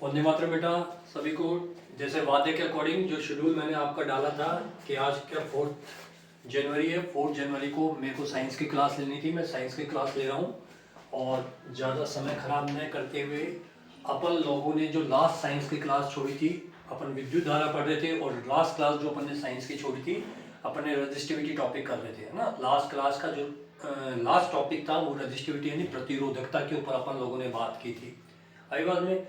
वंदे मातरम बेटा सभी को। जैसे वादे के अकॉर्डिंग जो शेड्यूल मैंने आपका डाला था कि आज क्या 4 जनवरी है, 4 जनवरी को मेरे को साइंस की क्लास लेनी थी। मैं साइंस की क्लास ले रहा हूँ और ज़्यादा समय खराब न करते हुए अपन लोगों ने जो लास्ट साइंस की क्लास छोड़ी थी, अपन विद्युत धारा पढ़ रहे थे और लास्ट क्लास जो अपन ने साइंस की छोड़ी थी अपन ने रजिस्टिविटी टॉपिक कर रहे थे, है ना। लास्ट क्लास का जो लास्ट टॉपिक था वो रजिस्टिविटी यानी प्रतिरोधकता के ऊपर अपन लोगों ने बात की थी। आई बात में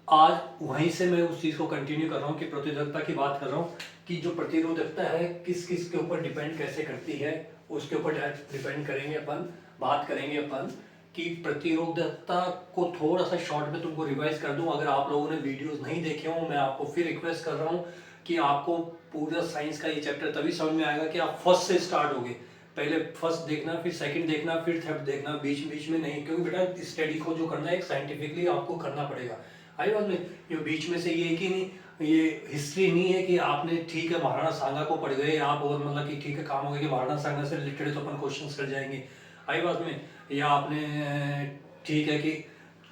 आज वहीं से मैं उस चीज़ को कंटिन्यू कर रहा हूँ कि प्रतिरोधकता की बात कर रहा हूँ कि जो प्रतिरोधकता है किस किस के ऊपर डिपेंड कैसे करती है, उसके ऊपर डिपेंड करेंगे अपन। बात करेंगे अपन कि प्रतिरोधकता को थोड़ा सा शॉर्ट में तुमको रिवाइज कर दूं। अगर आप लोगों ने वीडियोस नहीं देखे हो, मैं आपको फिर रिक्वेस्ट कर रहा हूँ कि आपको पूरा साइंस का ये चैप्टर तभी समझ में आएगा कि आप फर्स्ट से स्टार्ट होगे। पहले फर्स्ट देखना, फिर सेकंड देखना, फिर थर्ड देखना, बीच बीच में नहीं, क्योंकि बेटा स्टडी को जो करना है एक साइंटिफिकली आपको करना पड़ेगा। आई बात नहीं, ये बीच में से ये कि नहीं, ये हिस्ट्री नहीं है कि आपने ठीक है महाराणा सांगा को पढ़ गए आप और मतलब कि ठीक है काम हो गया कि महाराणा सांगा से रिलेटेड तो अपन क्वेश्चंस कर जाएंगे। आई बात में, या आपने ठीक है कि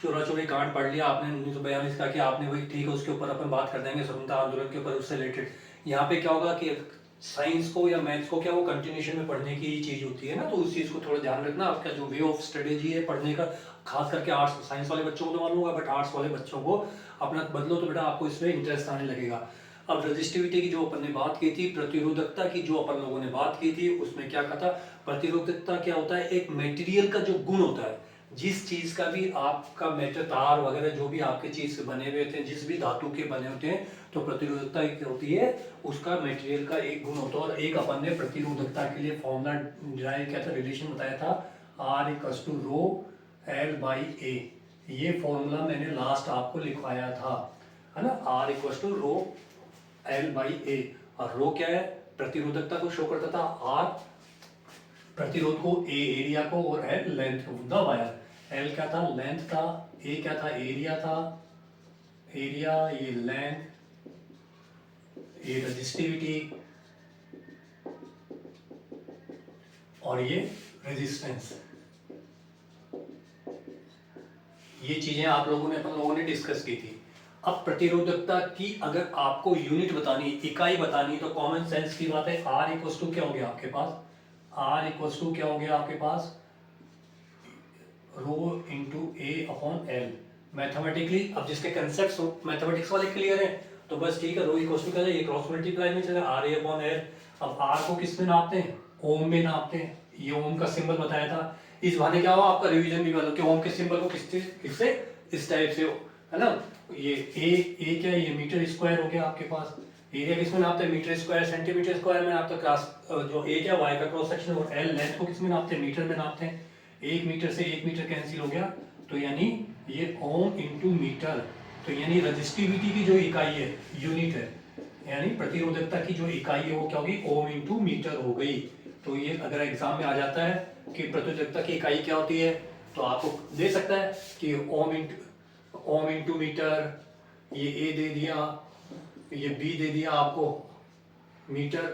चोरा चोरी कांड पढ़ लिया आपने 1942 का कि आपने वही ठीक है उसके ऊपर अपन बात कर देंगे स्वतंत्रता आंदोलन के ऊपर उससे रिलेटेड। यहाँ पे क्या होगा कि साइंस को या मैथ्स को क्या वो कंटिन्यूशन में पढ़ने की चीज होती है ना, तो उस चीज को थोड़ा ध्यान रखना। आपका जो वे ऑफ स्ट्रेटेजी है पढ़ने का, खास करके आर्ट्स साइंस वाले बच्चों को तो मालूम होगा, बट आर्ट्स वाले बच्चों को अपना बदलो तो बेटा आपको इसमें इंटरेस्ट आने लगेगा। अब रजिस्टिविटी की जो अपन ने बात की थी, प्रतिरोधकता की जो अपन लोगों ने बात की थी, उसमें क्या कहा था। प्रतिरोधकता क्या होता है, एक मटेरियल का जो गुण होता है, जिस चीज का भी आपका मेटल तार वगैरह जो भी आपके चीज से बने हुए थे, जिस भी धातु के बने होते हैं, तो प्रतिरोधकता क्या होती है, उसका मटेरियल का एक गुण होता है। और एक अपन ने प्रतिरोधकता के लिए फॉर्मूला डिराइव किया था, रिलेशन बताया था, R equals to rho L by A. ये फॉर्मूला मैंने लास्ट आपको लिखवाया था, है ना। R equals to rho L by A. और रो क्या है, प्रतिरोधकता को शो करता था, R प्रतिरोध को, ए एरिया को, और L लेंथ को, द वायर। L क्या था, लेंथ था, A क्या था, एरिया था, एरिया, ये लेंथ, ये रजिस्टिविटी, और ये रेजिस्टेंस। ये चीजें आप लोगों ने अपन लोगों ने डिस्कस की थी। अब प्रतिरोधकता की अगर आपको यूनिट बतानी, इकाई बतानी, तो कॉमन सेंस की बात है, R इक्वल्स टू क्या हो गया आपके पास, R इक्वल्स टू क्या हो गया आपके पास, रो इंटू ए अपॉन एल। मैथमेटिकली अब जिसके कंसेप्ट मैथमेटिक्स वाले क्लियर है तो बस ठीक है, रो इक्वल्स टू क्या है, ये क्रॉस मल्टीप्लाई में चलेगा, आर ए अपॉन एल। अब आर को किस में नापते हैं, ओम में नापते हैं। ये ओम का सिंबल बताया था। इस बहाने क्या हुआ आपका रिवीजन भी वाला कि ओम के सिंबल को किससे इस टाइप से हो, है ना। ये ए क्या है, ये मीटर स्क्वायर हो गया आपके पास। एरिया किसमें नापते हैं, मीटर स्क्वायर सेंटीमीटर स्क्वायर में नापते हैं। क्लास जो ए क्या वाई का क्रॉस सेक्शन, और एल लेंथ को किसमें नापते हैं, मीटर में नापते हैं। 1 मीटर से 1 मीटर कैंसिल हो गया, तो यानी ये ओम इंटू मीटर। तो यानी रजिस्टिविटी की जो इकाई है, यूनिट है, यानी प्रतिरोधकता की जो इकाई है वो क्या होगी, ओम इंटू मीटर हो गई। तो ये अगर एग्जाम में आ जाता है कि प्रतिरोधकता की इकाई क्या होती है, तो आपको दे सकता है कि ओम इंटू मीटर, ये ए दे दिया, ये बी दे दिया आपको, मीटर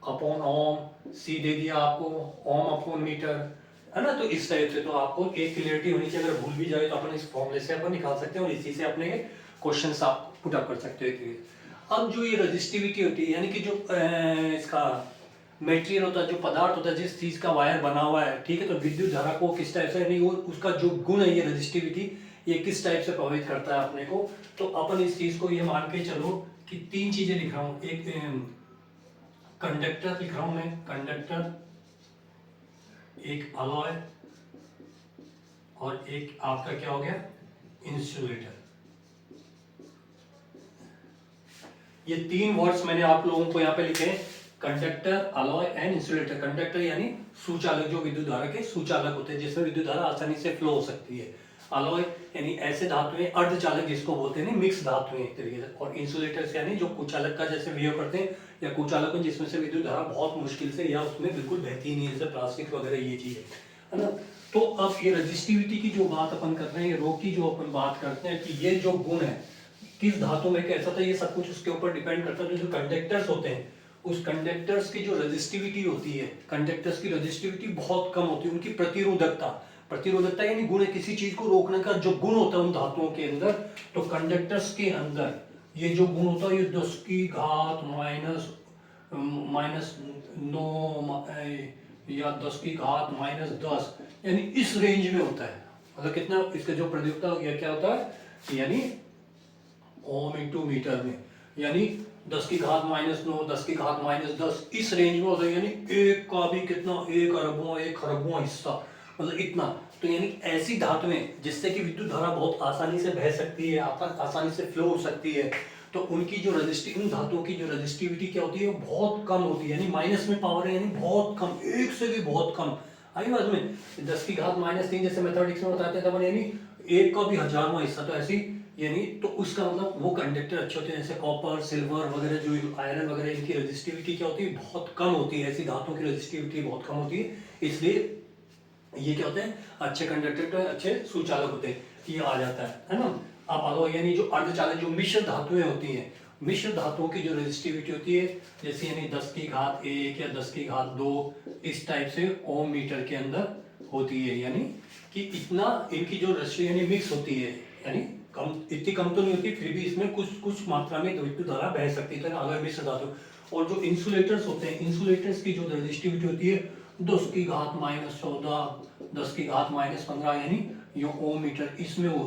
अपॉन ओम, सी दे दिया आपको ओम अपॉन मीटर, है ना। तो इस टाइप से तो आपको एक क्लियरिटी होनी चाहिए। अगर भूल भी जाए तो अपन इस फॉर्मूले से अपन निकाल सकते हैं और इसी से अपने क्वेश्चंस आप पुट अप कर सकते हो। अब जो ये रजिस्टिविटी होती है, यानी कि जो इसका मेटेरियल होता है, जो पदार्थ होता है, जिस चीज का वायर बना हुआ है, ठीक है, तो विद्युत धारा को किस टाइप से, यानी वो उसका जो गुण है ये रजिस्टिविटी, ये किस टाइप से प्रभावित करता है अपने को। तो अपन इस चीज को ये मान के चलो कि 3 चीजें लिख रहा हूं। एक कंडक्टर लिख रहा हूं मैं, कंडक्टर, एक अलॉय, और एक आपका क्या हो गया, इंसुलेटर। ये 3 वर्ड्स मैंने आप लोगों को यहाँ पे लिखे हैं, conductor, alloy and insulator. Conductor यानी सुचालक, जो विद्युत धारा के सुचालक होते हैं, जिसमें विद्युत धारा आसानी से फ्लो हो सकती है। अलॉय यानी ऐसे धातुएं, अर्धचालक जिसको बोलते हैं, मिक्स धातुएं एक तरीके से। और इंसुलेटर्स यानी जो कुचालक का जैसे बिहेव करते हैं, या कुचालक जिसमें से विद्युत धारा बहुत मुश्किल से या उसमें बिल्कुल बहती नहीं है, जैसे प्लास्टिक वगैरह ये चीज है ना। तो अब ये रजिस्टिविटी की जो बात अपन कर रहे हैं, रो की जो अपन बात करते हैं कि ये जो गुण है किस धातु में कैसा था, ये सब कुछ उसके ऊपर डिपेंड करता है। जो कंडक्टर्स होते हैं, उस कंडक्टर्स की जो रजिस्टिविटी होती है, कंडक्टर्स की रजिस्टिविटी बहुत कम होती है, उनकी प्रतिरोधकता प्रतिरोधकता यानी गुण है, किसी चीज को रोकने का जो गुण होता है उन धातुओं के अंदर। तो कंडक्टर्स के अंदर ये जो गुण होता है ये 10 की घात माइनस 9 या 10 की घात -10 यानी इस रेंज में होता है। मतलब कितना इसका जो प्रतिरोधकता या क्या होता है यानी ओम इंटू मीटर में, यानी 10 की घात -9 10 की घात -10 इस रेंज में होता है। यानी एक का भी कितना 1 अरबवां 1 खरबवां हिस्सा, मतलब इतना। तो यानी ऐसी धातुएं जिससे कि विद्युत धारा बहुत आसानी से बह सकती है, आसानी से फ्लो हो सकती है, तो उनकी जो रजिस्टिव उन धातुओं की जो रजिस्टिविटी क्या होती है वो बहुत कम होती है। यानी माइनस में पावर है यानी बहुत कम, एक से भी बहुत कम। आई बात में 10 की घात -3 जैसे मैथमेटिक्स में बताते हैं तब यानी एक का भी हजारवां हिस्सा, तो ऐसी यानी तो उसका मतलब वो कंडक्टर अच्छे होते हैं। जैसे कॉपर सिल्वर वगैरह जो आयरन वगैरह इनकी रजिस्टिविटी क्या होती है बहुत कम होती है, ऐसी धातुओं की रजिस्टिविटी बहुत कम होती है, इसलिए ये क्या होते हैं अच्छे कंडक्टर तो अच्छे सुचालक होते हैं। ये आ जाता है ना। आप आगे यानी जो अर्धचालक जो मिश्र धातुएं होती हैं, मिश्र धातुओं की जो रेजिस्टिविटी होती है जैसे यानी 10 की घात 1 या 10 की घात 2 इस टाइप से ओम मीटर के अंदर होती है। यानी कि इतना इनकी जो रेजिस्टिविटी यानी मिक्स होती है, यानी कम इतनी कम तो नहीं होती, फिर भी इसमें कुछ मात्रा में विद्युत धारा बह सकती है ना अलग मिश्र धातु। और जो इंसुलेटर्स होते हैं, इंसुलेटर्स की जो रेजिस्टिविटी होती है 10 की घात -14 10 की घात -15 यानी ये ओम मीटर इसमें वो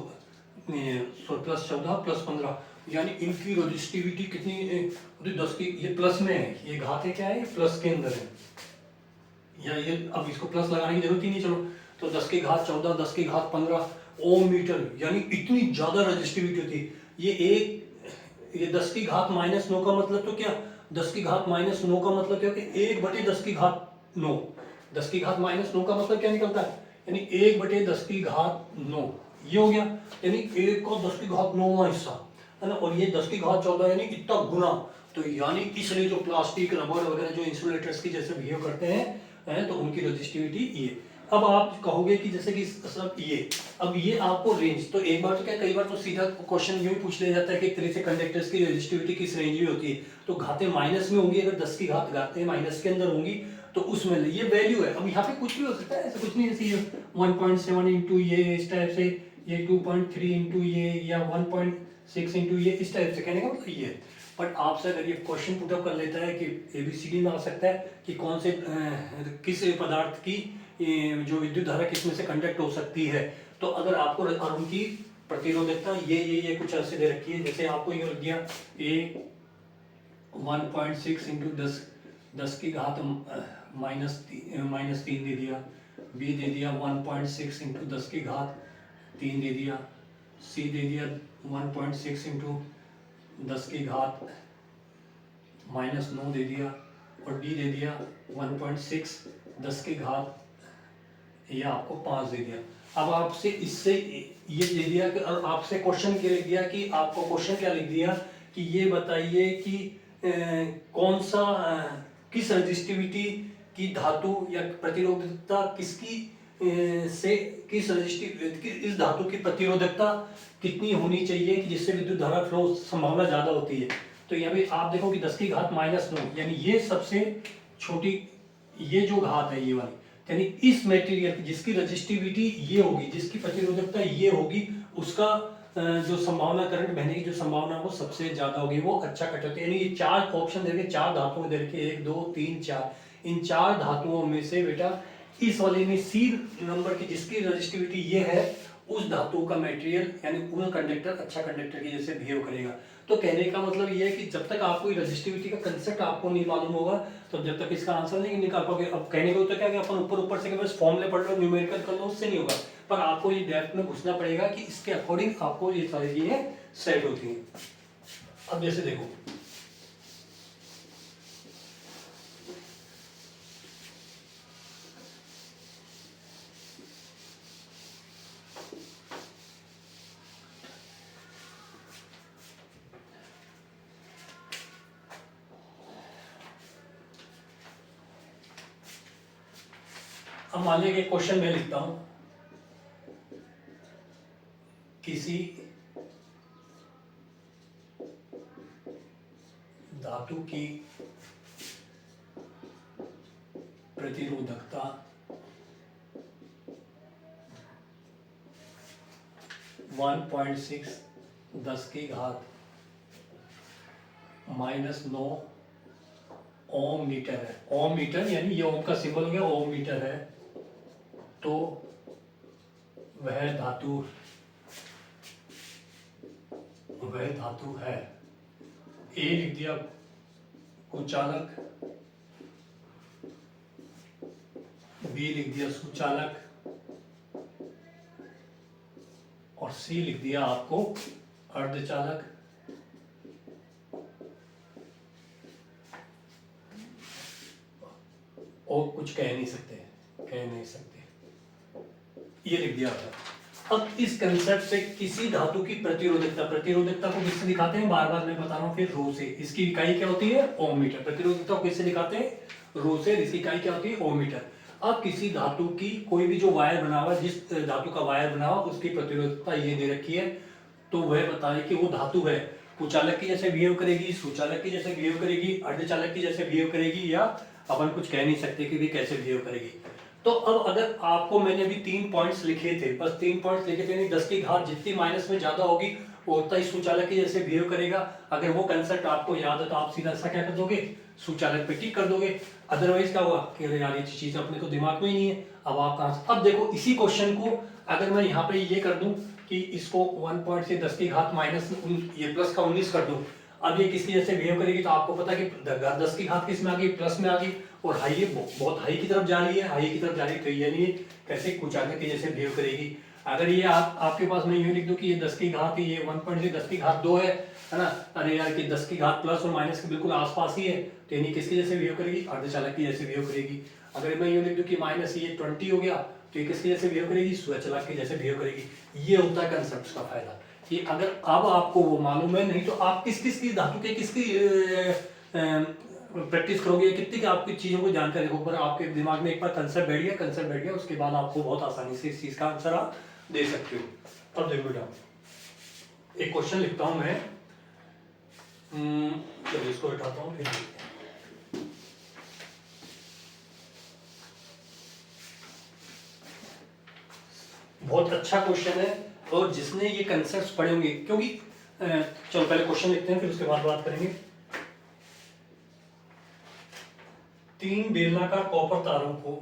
+14 +15 यानी इनकी रेजिस्टिविटी कितनी 10 की, ये प्लस में है, ये घात है क्या है प्लस के अंदर है, या ये अब इसको प्लस लगाने की जरूरत ही नहीं। चलो तो 10 की घात 14 10 की घात 15 ओम मीटर यानी इतनी ज्यादा रेजिस्टिविटी होती है। ये 10 की घात -9 का मतलब तो क्या 10 की घात -9 का मतलब क्या कि 1/10 की घात 9, 10 की घात -9 का मतलब क्या निकलता है यानी 1/10 की घात 9 ये हो गया, यानी 1 का 10 की घात 9वां हिस्सा है ना। और ये 10 की घात 14 यानी इतना गुना। तो यानी इसलिए जो प्लास्टिक रबर वगैरह जो इंसुलेटर्स की जैसे बिहेव करते हैं तो उनकी रेजिस्टिविटी ये। अब आप कहोगे कि जैसे कि सब ये अब ये आपको रेंज, तो एक बार तो क्या कई बार तो सीधा क्वेश्चन ये भी पूछ लिया जाता है कि एक तरह से कंडक्टर्स की रेजिस्टिविटी किस रेंज में होती है। तो घातें माइनस में होंगी, अगर 10 की घातें माइनस के अंदर होंगी तो उसमें ये वैल्यू है। अब यहाँ पे कुछ भी हो सकता है, ऐसा कुछ नहीं, जैसे 1.7 इंटू ये इस टाइप से, ये 2.3 इंटू ये या 1.6 इंटू ये इस टाइप से, कहने का मतलब ये है। बट आपसे अगर ये क्वेश्चन पुटअप कर लेता है कि ABCD में आ सकता है कि कौन से किस पदार्थ की जो विद्युत धारा किसमें से कंडक्ट हो सकती है, तो अगर आपको और उनकी प्रतिरोधकता ये कुछ ऐसे दे रखी है, जैसे आपको ये लग गया A 1.6 इंटू 10 की घात -3 दे दिया, B दे दिया 1.6 इंटू 10 की घात 3 दे दिया, C दे दिया 1.6 इंटू 10 की घात -9 दे दिया, और D दे दिया 1.6 10 की घात ये आपको 5 दे दिया। अब आपसे इससे ये दे दिया कि, और आपसे क्वेश्चन क्या लिख दिया कि आपको क्वेश्चन क्या लिख दिया कि ये बताइए कि कौन सा किस रेजिस्टिविटी की धातु या प्रतिरोधकता किसकी से किस रेजिस्टिव इस धातु की प्रतिरोधकता कितनी होनी चाहिए कि जिससे विद्युत धारा फ्लो संभावना ज्यादा होती है। तो यहाँ पे आप देखो कि 10 की घात -9 यानी ये सबसे छोटी ये जो घात है ये वाली, यानी इस मटेरियल जिसकी रजिस्टिविटी ये होगी, जिसकी प्रतिरोधकता ये होगी, उसका जो संभावना करंट बहने की जो संभावना वो सबसे ज्यादा होगी, वो अच्छा कट होती है। यानी ये 4 ऑप्शन दे रखे, 4 धातुओं दे रखे 1 2 3 4, इन 4 धातुओं में से बेटा इस वाले में सी नंबर की जिसकी रजिस्टिविटी ये है उस धातु का मटेरियल यानी पूरा कंडक्टर अच्छा कंडक्टर की जैसे बिहेव करेगा। तो कहने का मतलब ये है कि जब तक आपको रजिस्टिविटी का कंसेप्ट आपको नहीं मालूम होगा तो जब तक इसका आंसर नहीं निकाल पाओगे। अब कहने को तो क्या कि अपन ऊपर से बस फॉर्मूले पढ़ लो न्यूमेरिकल कर लो उससे नहीं होगा, पर आपको ये डेप्थ में घुसना पड़ेगा कि इसके अकॉर्डिंग आपको ये सारी चीजें सेट होती हैं। अब जैसे देखो अब मान लीजिए क्वेश्चन मैं लिखता हूं, किसी धातु की प्रतिरोधकता 1.6 10 की घात -9 ओम मीटर है। ओम मीटर यानी ये ओम का सिंबल हो गया, ओम मीटर है। तो वह धातु है। ए लिख दिया कुचालक, बी लिख दिया सुचालक, और सी लिख दिया आपको अर्धचालक। और कुछ कह नहीं सकते, ये लिख दिया था। अब इस कंसेप्ट से किसी धातु की प्रतिरोधकता को किससे दिखाते हैं, बार बार मैं बता रहा हूं, फिर रो से। इसकी इकाई क्या होती है, ओम मीटर। प्रतिरोधकता को किससे दिखाते हैं, रो से। इसकी इकाई क्या होती है, ओम मीटर। अब किसी धातु की कोई भी जो वायर बना हुआ, जिस धातु का वायर बना हुआ, उसकी प्रतिरोधकता ये दे रखी है, तो वह बताए कि वो धातु है कुचालक की जैसे बिहेव करेगी, सुचालक की जैसे बिहेव करेगी, अर्धचालक की जैसे बिहेव करेगी, या अपन कुछ कह नहीं सकते कि भी कैसे बिहेव करेगी। तो अब अगर आपको मैंने अभी 3 पॉइंट्स लिखे थे, बस 3 पॉइंट्स लिखे थे, यानी 10 की घात जितनी माइनस में ज्यादा होगी वो उतना ही सुचालक की जैसे बिहेव करेगा। अगर वो कंसेप्ट आपको याद है तो आप सीधा सा क्या कर दोगे, सुचालक पे टिक कर दोगे। अदरवाइज क्या हुआ कि अरे यार ये चीज अपने को दिमाग में ही नहीं है, अब आप कहां से। अब देखो इसी क्वेश्चन को अगर मैं यहाँ पे ये कर दूं कि इसको 1 पॉइंट से 10 की घात माइनस ये प्लस का 19 कर दूं, अब ये किसकी जैसे बिहेव करेगी, तो आपको पता है कि 10 की घात किस में आ गई, प्लस में आ गई, और हाई ये बहुत हाई की तरफ जा रही है, तो यानी कैसे कुचालक की जैसे बिहेव करेगी। अगर ये आपके पास मैं यूं लिख दूं कि ये 10 की घात, ये 1 पॉइंट से 10 की घात 2 है ना, अरे यार कि 10 की घात प्लस और माइनस के बिल्कुल आसपास ही है, तो यानी किसकी जैसे बिहेव करेगी, अर्धचालक की जैसे बिहेव करेगी। अगर मैं यूं लिख दूं कि माइनस ये 20 हो गया, तो ये किसकी जैसे बिहेव करेगी, सुचालक की जैसे बिहेव करेगी। ये होता है कंसेप्ट का फायदा, कि अगर अब आपको वो मालूम है, नहीं तो आप किस की धातु के किसकी प्रैक्टिस करोगे, कितनी आपकी चीजों को जानकारी हो, पर आपके दिमाग में एक बार कंसेप्ट बैठ गया, उसके बाद आपको बहुत आसानी से इस चीज का आंसर आप दे सकते हो। अब देखो बेटा, एक क्वेश्चन लिखता हूं मैं, चलिए इसको उठाता हूं, फिर बहुत अच्छा क्वेश्चन है, और जिसने ये कंसेप्ट पढ़े होंगे, क्योंकि चलो पहले क्वेश्चन लिखते हैं, फिर उसके बाद बात करेंगे। 3 बेलनाकार कॉपर तारों को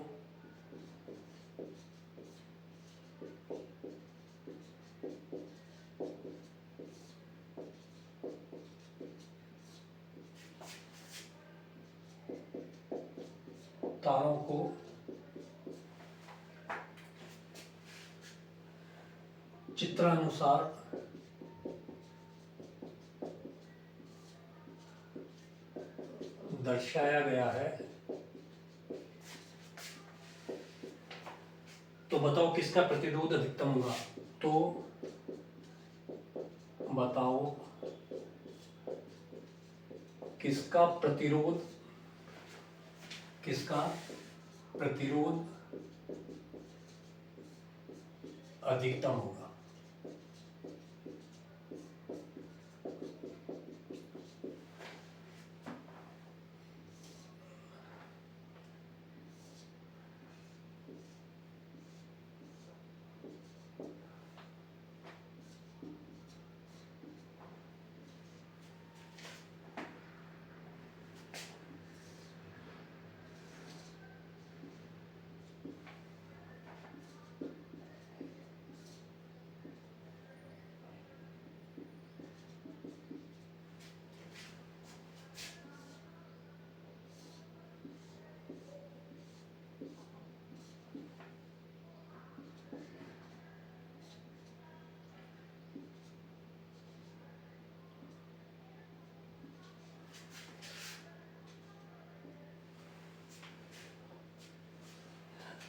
चित्रानुसार दर्शाया गया है, तो बताओ किसका प्रतिरोध अधिकतम होगा। तो बताओ किसका प्रतिरोध अधिकतम होगा।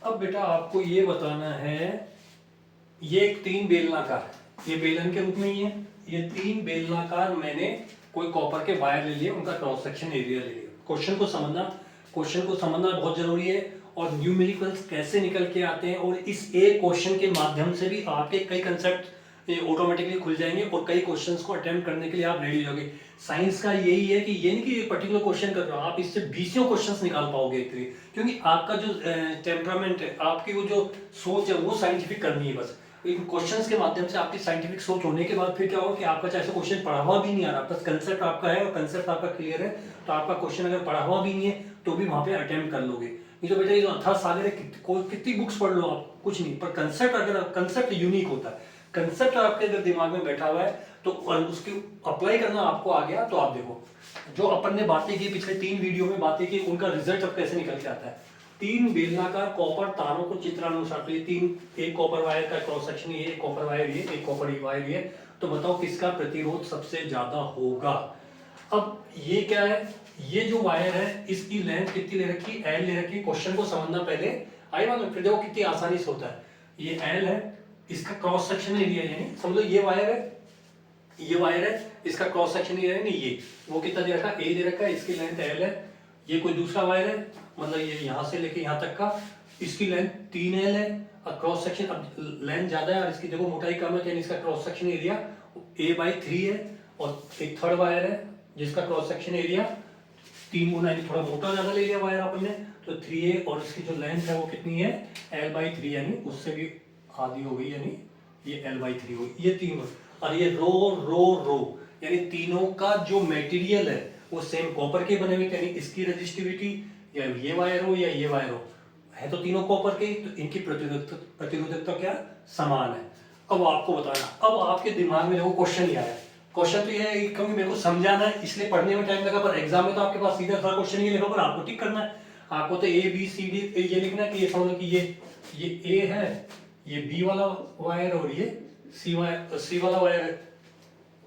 अब बेटा आपको ये बताना है, ये एक 3 बेलनाकार, ये बेलन के रूप में ही है, ये 3 बेलनाकार मैंने कोई कॉपर के वायर ले लिए, उनका क्रॉस सेक्शन एरिया ले लिया। क्वेश्चन को समझना बहुत जरूरी है, और न्यूमेरिकल्स कैसे निकल के आते हैं, और इस एक क्वेश्चन के माध्यम से भी आपके कई कंसेप्ट ऑटोमेटिकली खुल जाएंगे, और कई क्वेश्चंस को अटेम्प्ट करने के लिए आप रेडी हो जाओगे। साइंस का यही है कि ये नहीं कि एक पर्टिकुलर क्वेश्चन कर रहे हो, आप इससे 20 क्वेश्चंस निकाल पाओगे, क्योंकि आपका जो टेम्परामेंट है, आपकी वो जो सोच है, वो साइंटिफिक करनी है बस। इन क्वेश्चंस के माध्यम से आपकी साइंटिफिक सोच होने के बाद फिर क्या होगा कि आपका चाहे क्वेश्चन पढ़ा हुआ भी नहीं आ रहा, बस कंसेप्ट आपका है और कंसेप्ट आपका क्लियर है, तो आपका क्वेश्चन अगर पढ़ा हुआ भी नहीं है तो भी वहां पे अटेम्प्ट कर लोगे। ये तो बेटा ये जो अथाह सागर है, कितनी बुक्स पढ़ लो आप, कुछ नहीं, पर कंसेप्ट अगर कंसेप्ट यूनिक होता है, कंसेप्ट आपके अगर दिमाग में बैठा हुआ है तो उसकी अप्लाई करना आपको आ गया, तो आप देखो जो अपन ने बातें की पिछले 3 वीडियो में बातें की, उनका रिजल्ट अब कैसे निकल के आता है। 3 बेलनाकार कॉपर तारों को चित्रानुसार, तो ये 3, एक कॉपर वायर का क्रॉस सेक्शन ये, एक कॉपर वायर ये, एक कॉपर वायर ये, तो बताओ किसका प्रतिरोध सबसे ज्यादा होगा। अब ये क्या है, ये जो वायर है इसकी लेंथ कितनी ले रखी, एल ले रखी। क्वेश्चन को समझना पहले आई बात, फिर देखो कितनी आसानी से होता है। ये एल है, इसका क्रॉस सेक्शन एरिया, यानी समझो ये वायर है, ये वायर है, इसका क्रॉस सेक्शन एरिया है, नहीं ये वो कितना दे रखा, ए दे रखा है, इसकी लेंथ एल है। ये कोई दूसरा वायर है, मतलब ये यहां से लेके यहां तक का, इसकी लेंथ 3L है और क्रॉस सेक्शन, अब लेंथ ज्यादा है और इसकी देखो मोटाई कम है, यानी इसका क्रॉस सेक्शन एरिया A/3 है। और एक थर्ड वायर है जिसका क्रॉस सेक्शन एरिया 3 गुना, यानी थोड़ा मोटा ज्यादा ले लिया वायर अपन ने, तो 3A, और इसकी जो लेंथ है वो कितनी है, L/3, यानी उससे भी आधी हो गई, यानी ये L/3 हो गई। ये 3, और ये रो रो रो, यानी तीनों का जो मटेरियल है वो सेम कॉपर के बने हुए, यानी इसकी रेजिस्टिविटी, या ये वायर हो या ये वायर हो, है तो तीनों कॉपर के, तो इनकी प्रतिरोधकता क्या समान है। अब आपको बताना, अब आपके दिमाग में देखो क्वेश्चन ही आया, क्वेश्चन तो ये है क्योंकि मेरे को समझाना है इसलिए पढ़ने में टाइम लगा, पर एग्जाम में तो आपके पास सीधा सा क्वेश्चन ये लिखा, पर आपको टिक करना है। आपको तो A B C D ये लिखना है कि ये समझो कि ये A है, ये B वाला वायर और ये C वाला वायर है।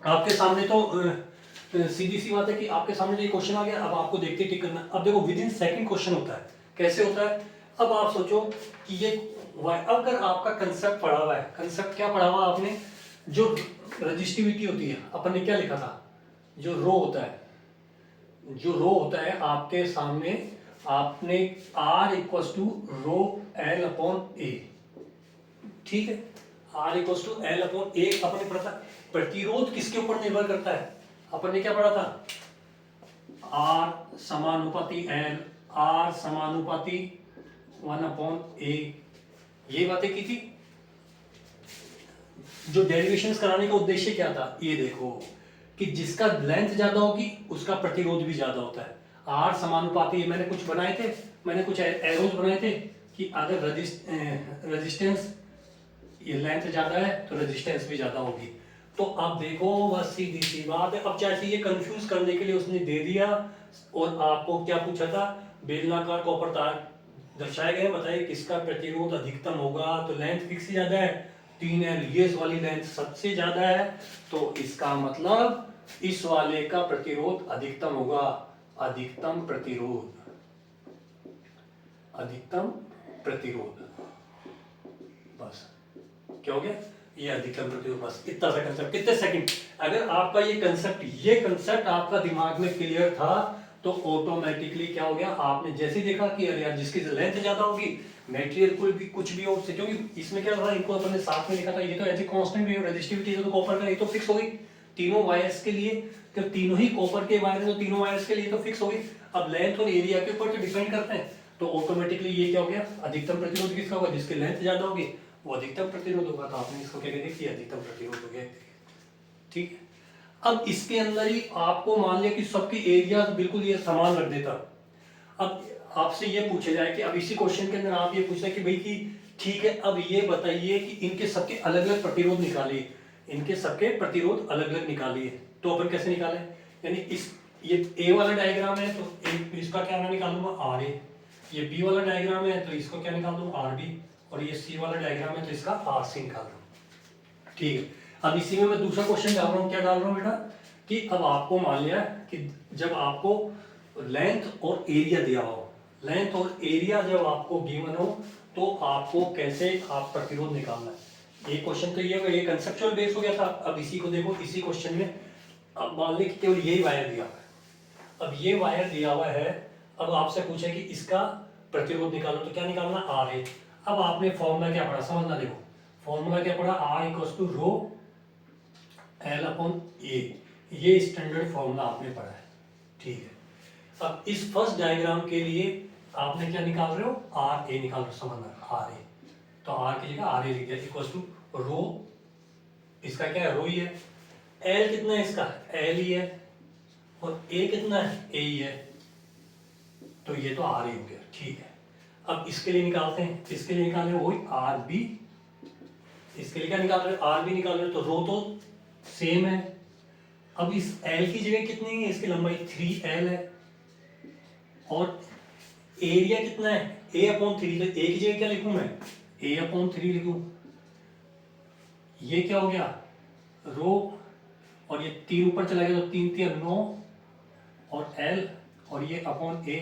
आपके सामने तो सीधी सी बात है कि आपके सामने ये क्वेश्चन आ गया, अब आपको देखते टिक करना। अब देखो विद इन सेकंड क्वेश्चन होता है, कैसे होता है। अब आप सोचो कि ये अगर आपका कंसेप्ट पढ़ा हुआ है, कंसेप्ट क्या पढ़ा हुआ आपने, जो रजिस्टिविटी होती है, अपन ने क्या लिखा था, जो रो होता है, जो रो होता है आपके सामने, आपने R equals to rho L upon A, ठीक है, R equals to L upon A अपन ने पढ़ा था। प्रतिरोध किसके ऊपर निर्भर करता है, अपन ने क्या पढ़ा था, R समानुपाती L, R समानुपाती 1 अपॉन A, ये बातें की थी। जो डेरिवेशंस कराने का उद्देश्य क्या था, ये देखो कि जिसका लेंथ ज्यादा होगी उसका प्रतिरोध भी ज्यादा होता है। R समानुपाती, मैंने कुछ बनाए थे, मैंने कुछ एरोज बनाए थे कि अगर रेजिस्टेंस ये लेंथ ज्यादा है तो रेजिस्टेंस भी ज्यादा होगी। तो अब देखो बस सीधी सी बात है। अब जैसे ये कंफ्यूज करने के लिए उसने दे दिया, और आपको क्या पूछा था, बेलनाकार कॉपर तार दर्शाए गए, बताइए किसका प्रतिरोध अधिकतम होगा। तो लेंथ फिक्स ज्यादा है 3L, ये वाली लेंथ सबसे ज्यादा है, तो इसका मतलब इस वाले का प्रतिरोध अधिकतम होगा। अधिकतम प्रतिरोध, अधिकतम प्रतिरोध, बस क्या हो गया, ये अधिकतम प्रतिरोध, बस इतना सा कंसेप्ट। कितने सेकंड, अगर आपका ये कंसेप्ट आपका दिमाग में क्लियर था तो ऑटोमेटिकली क्या हो गया, आपने जैसे ही देखा कि अरे यार जिसकी लेंथ ज्यादा होगी, मटेरियल कोई भी कुछ भी हो, क्योंकि इसमें क्या था, इनको अपन ने साथ में लिखा था, ये तो एज ए कांस्टेंट भी रेजिस्टिविटी तो कॉपर का, ये तो फिक्स हो गई तीनों वायर्स के लिए, तो तीनों ही कॉपर के वायर हैं, तो तीनों वायर्स के लिए तो फिक्स हो गई। अब लेंथ और एरिया के ऊपर तो डिपेंड करते हैं, तो ऑटोमेटिकली ये क्या हो गया, अधिकतम प्रतिरोध किसका होगा, जिसकी लेंथ ज्यादा होगी वो अधिकतम प्रतिरोध होगा। तो आपने इसको क्या कहते हैं, अधिकतम प्रतिरोध हो गया, ठीक है। अब इसके अंदर ही आपको मान लिया कि सबके एरिया बिल्कुल ये समान रख देता। अब आपसे ये पूछा जाए कि अब इसी क्वेश्चन के अंदर आप ये पूछ रहे कि भाई कि ठीक है, अब ये बताइए कि इनके सबके अलग अलग प्रतिरोध निकालिए, इनके सबके प्रतिरोध अलग अलग निकालिए। तो अपन कैसे निकालें, यानी इस ये ए वाला डायग्राम है तो इसका क्या निकालूंगा RA, ये बी वाला डायग्राम है तो इसको क्या निकाल दूं RB, और ये सी वाला डायग्राम है तो इसका RC निकाल दूं, ठीक है। अब इसी में मैं दूसरा क्वेश्चन डाल रहा हूँ, क्या डाल रहा हूँ बेटा, कि अब आपको मान लिया कि जब आपको लेंथ और एरिया दिया हो, लेंथ और एरिया जब आपको गिवन हो तो आपको कैसे आप प्रतिरोध निकालना है। ये क्वेश्चन तो ये कंसेप्चुअल बेस हो गया था। अब इसी को देखो, इसी क्वेश्चन में अब मान ली कि केवल यही वायर दिया हुआ है, अब ये वायर दिया हुआ है, अब आपसे पूछे कि इसका प्रतिरोध निकालो, तो क्या निकालना, RA। अब आपने फॉर्मूला क्या पढ़ा, समझना, देखो फॉर्मूला क्या पढ़ा, R equals to rho L upon A, ये स्टैंडर्ड फॉर्मूला आपने पढ़ा है, ठीक है। अब इस फर्स्ट डायग्राम के लिए आपने क्या निकाल रहे हो, RA निकाल रहे हो, समझना RA, तो R की जगह RA लिख दिया इक्वल्स टू रो इसका क्या है, रो ही है। एल कितना है इसका, एल ही है। और ए कितना है, ए ही है। तो ये तो आर ही हो गया, ठीक है। अब इसके लिए निकालते हैं, इसके लिए निकाले वही आर बी। इसके लिए क्या निकाल रहे, आर बी निकाल रहे, तो रो तो सेम है। अब इस एल की जगह कितनी है, इसकी लंबाई 3L है। और एरिया कितना है, A/3। तो ए की जगह क्या लिखूं मैं, A/3 लिखूं। ये क्या हो गया, रो, और ये 3 ऊपर चला गया तो 3 3 9, और L, और ये अपॉन A।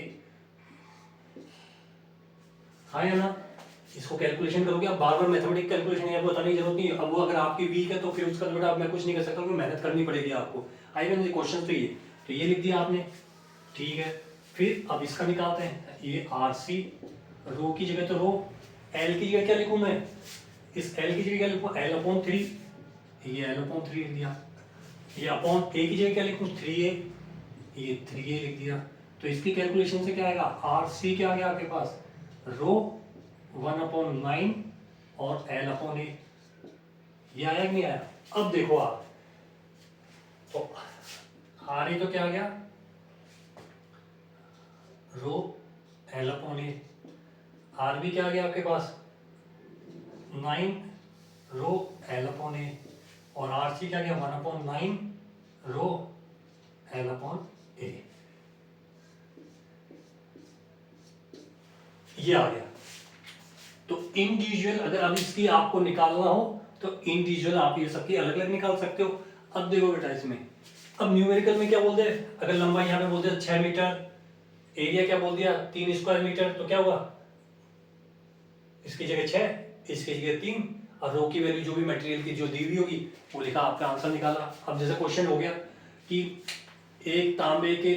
हाँ या ना। इसको कैलकुलेशन करोगे, अब बार बार मैथमेटिक कैलकुलेशन है बताने की जरूरत नहीं है। अब वो अगर आपकी वीक है तो फिर उसका बेटा मैं कुछ नहीं कर सकता, क्योंकि मेहनत करनी पड़ेगी आपको। आई मीन क्वेश्चन तो ये लिख दिया आपने, ठीक है। फिर अब इसका निकालते हैं, ये आर सी, रो की जगह तो रो, एल की जगह क्या लिखूं मैं, इस एल की जगह क्या लिखूं, L/3। ये L/3 लिख दिया। ये अपॉन ए की जगह क्या लिखूं, 3A। ये 3A लिख दिया। तो इसकी कैलकुलेशन से क्या आएगा, आर सी क्या आ गया आपके पास, रो 1/9 और L/A। ये आया कि नहीं आया। अब देखो आप, तो आर ए तो क्या आ गया, रो L/A। आर बी क्या आ गया आपके पास, 9 रो L/A। और आर सी क्या गया, 1/9 रो L/A। ये आ गया। तो इंडिविजुअल अगर अब इसकी आपको निकालना हो तो इंडिविजुअल आप ये सबकी अलग अलग निकाल सकते हो। अब देखो बेटा इसमें, अब न्यूमेरिकल में क्या बोलते हैं, अगर लंबाई यहाँ पे बोलते हैं 6 मीटर, एरिया क्या बोल दिया 3 स्क्वायर मीटर, तो क्या हुआ, इसकी जगह 6, इसकी जगह 3, और रो की वैल्यू जो भी मटेरियल की जो दी हुई होगी वो लिखा, आपका आंसर निकाला। अब जैसे क्वेश्चन हो गया कि एक तांबे के,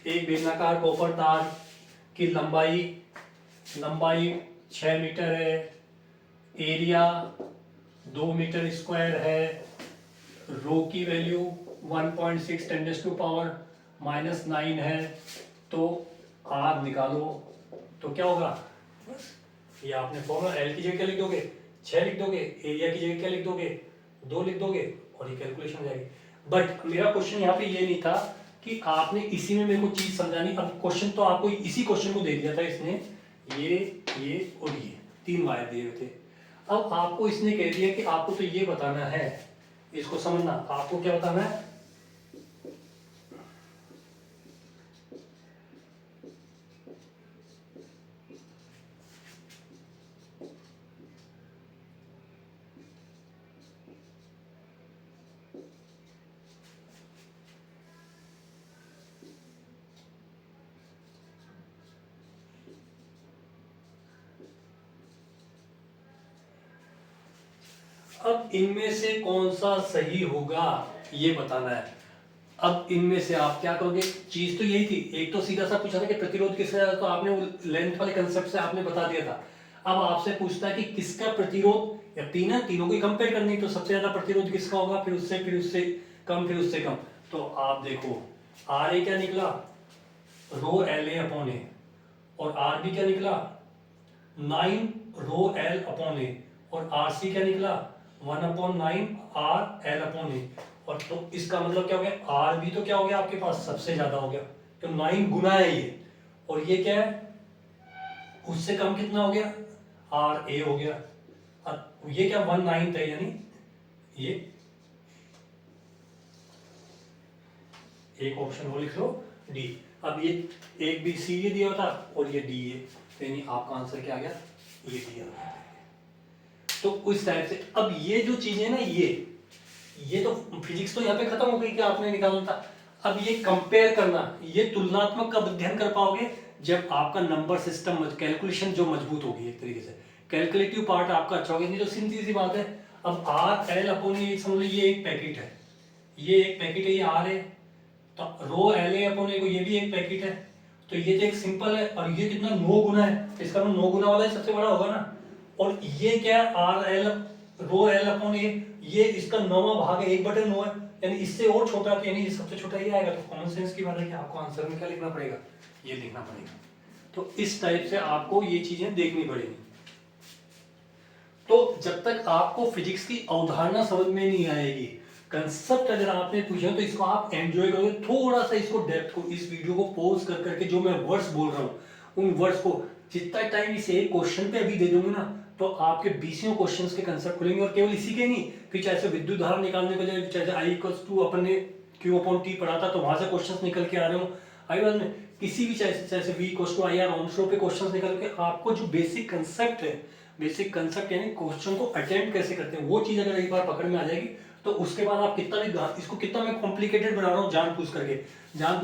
एक बेलनाकार कॉपर तार की लंबाई 6 मीटर है, एरिया 2 मीटर स्क्वायर है, रो की वैल्यू 1.6 10⁻⁻⁹ है, तो आर निकालो। तो क्या होगा, बस ये आपने फॉर्मूला, एल की जगह क्या लिख दोगे, 6 लिख दोगे, एरिया की जगह क्या लिख दोगे, 2 लिख दोगे, और ये कैलकुलेशन हो जाएगी। बट मेरा क्वेश्चन यहाँ पे ये नहीं था कि आपने इसी में मेरे को चीज समझानी। अब क्वेश्चन तो आपको इसी क्वेश्चन को दे दिया था इसने, ये और ये 3 वायर दिए हुए थे। अब आपको इसने कह दिया कि आपको तो ये बताना है, इसको समझना, आपको क्या बताना है, अब इनमें से कौन सा सही होगा ये बताना है। अब इनमें से आप क्या करोगे, चीज तो यही थी, एक तो सीधा सा पूछा था कि प्रतिरोध किसका है, तो आपने वो लेंथ वाले कंसेप्ट से आपने बता दिया था। अब आपसे पूछता है कि किसका प्रतिरोध, या तीनों को कंपेयर करनी, तो सबसे ज्यादा प्रतिरोध किसका होगा, फिर उससे कम, फिर उससे कम। तो आप देखो आर ए क्या निकला, रो LA/A, और आर बी क्या निकला 9 रो L/A, और आर सी क्या निकला 1/9 R L/A। और तो इसका मतलब क्या हो गया, आर बी तो क्या हो गया आपके पास सबसे ज्यादा हो गया, तो 9 गुना है ये, और ये क्या है उससे कम कितना हो गया, आर ए हो गया। अब ये क्या 1/9 है, यानी ये एक ऑप्शन वो लिख लो डी। अब ये एक बी सी ये दिया था और ये डी ए, यानी आपका आंसर क्या आ गया, ये दिया। तो उस टाइप से अब ये जो चीजें ना, ये तो फिजिक्स तो यहाँ पे खत्म हो गई कि आपने निकालना था। अब ये कंपेयर करना, ये तुलनात्मक कब अध्ययन कर पाओगे, जब आपका नंबर सिस्टम कैलकुलेशन जो मजबूत होगी, एक तरीके से कैलकुलेटिव पार्ट आपका अच्छा होगा। नहीं तो सीधी सी बात है, अब आर एल अपॉन ये समझ लो, ये एक पैकेट है, ये एक पैकेट है, ये आर है, तो रो एल ए अपॉन ए को ये भी एक पैकेट है, तो ये तो एक सिंपल है, और ये कितना 9 गुना है, इसका 9 गुना वाला ही सबसे बड़ा होगा ना। और ये क्या है, R L rho L upon A, ये इसका 9वां भाग है, 1/9 है, यानी इससे और छोटा, तो यानी सबसे छोटा ये आएगा। तो कॉमन सेंस की बात है कि आपको आंसर में क्या लिखना पड़ेगा, ये लिखना पड़ेगा। तो इस टाइप से आपको ये चीजें देखनी पड़ेगी। तो जब तक आपको फिजिक्स की अवधारणा समझ में नहीं आएगी, कंसेप्ट अगर आपने पूछा तो इसको आप एंजॉय करोगे, थोड़ा सा इसको डेप्थ को, इस वीडियो को पॉज कर करके जो मैं वर्ड्स बोल रहा हूँ उन वर्ड्स को जितना टाइम इस एक क्वेश्चन पे अभी दे दूंगी ना, तो आपके बीसियों क्वेश्चंस के कंसेप्ट खुलेंगे। और केवल इसी के नहीं, फिर चाहे से विद्युत धारा निकालने के लिए, चाहे आई इक्वल्स टू अपन ने क्यू अपॉन टी पढ़ा था तो वहां से क्वेश्चंस निकल के आ रहे हो, आई बात में किसी भी चाहे V equals to I R Ohm's law पे क्वेश्चंस निकल के, आपको जो बेसिक कंसेप्ट है, बेसिक कंसेप्ट यानी क्वेश्चन को अटेम्प्ट कैसे करते हैं, वो चीज अगर एक बार पकड़ में आ जाएगी तो उसके बाद आप कितना भी इसको कितना मैं कॉम्प्लिकेटेड बना रहा हूँ जानबूझ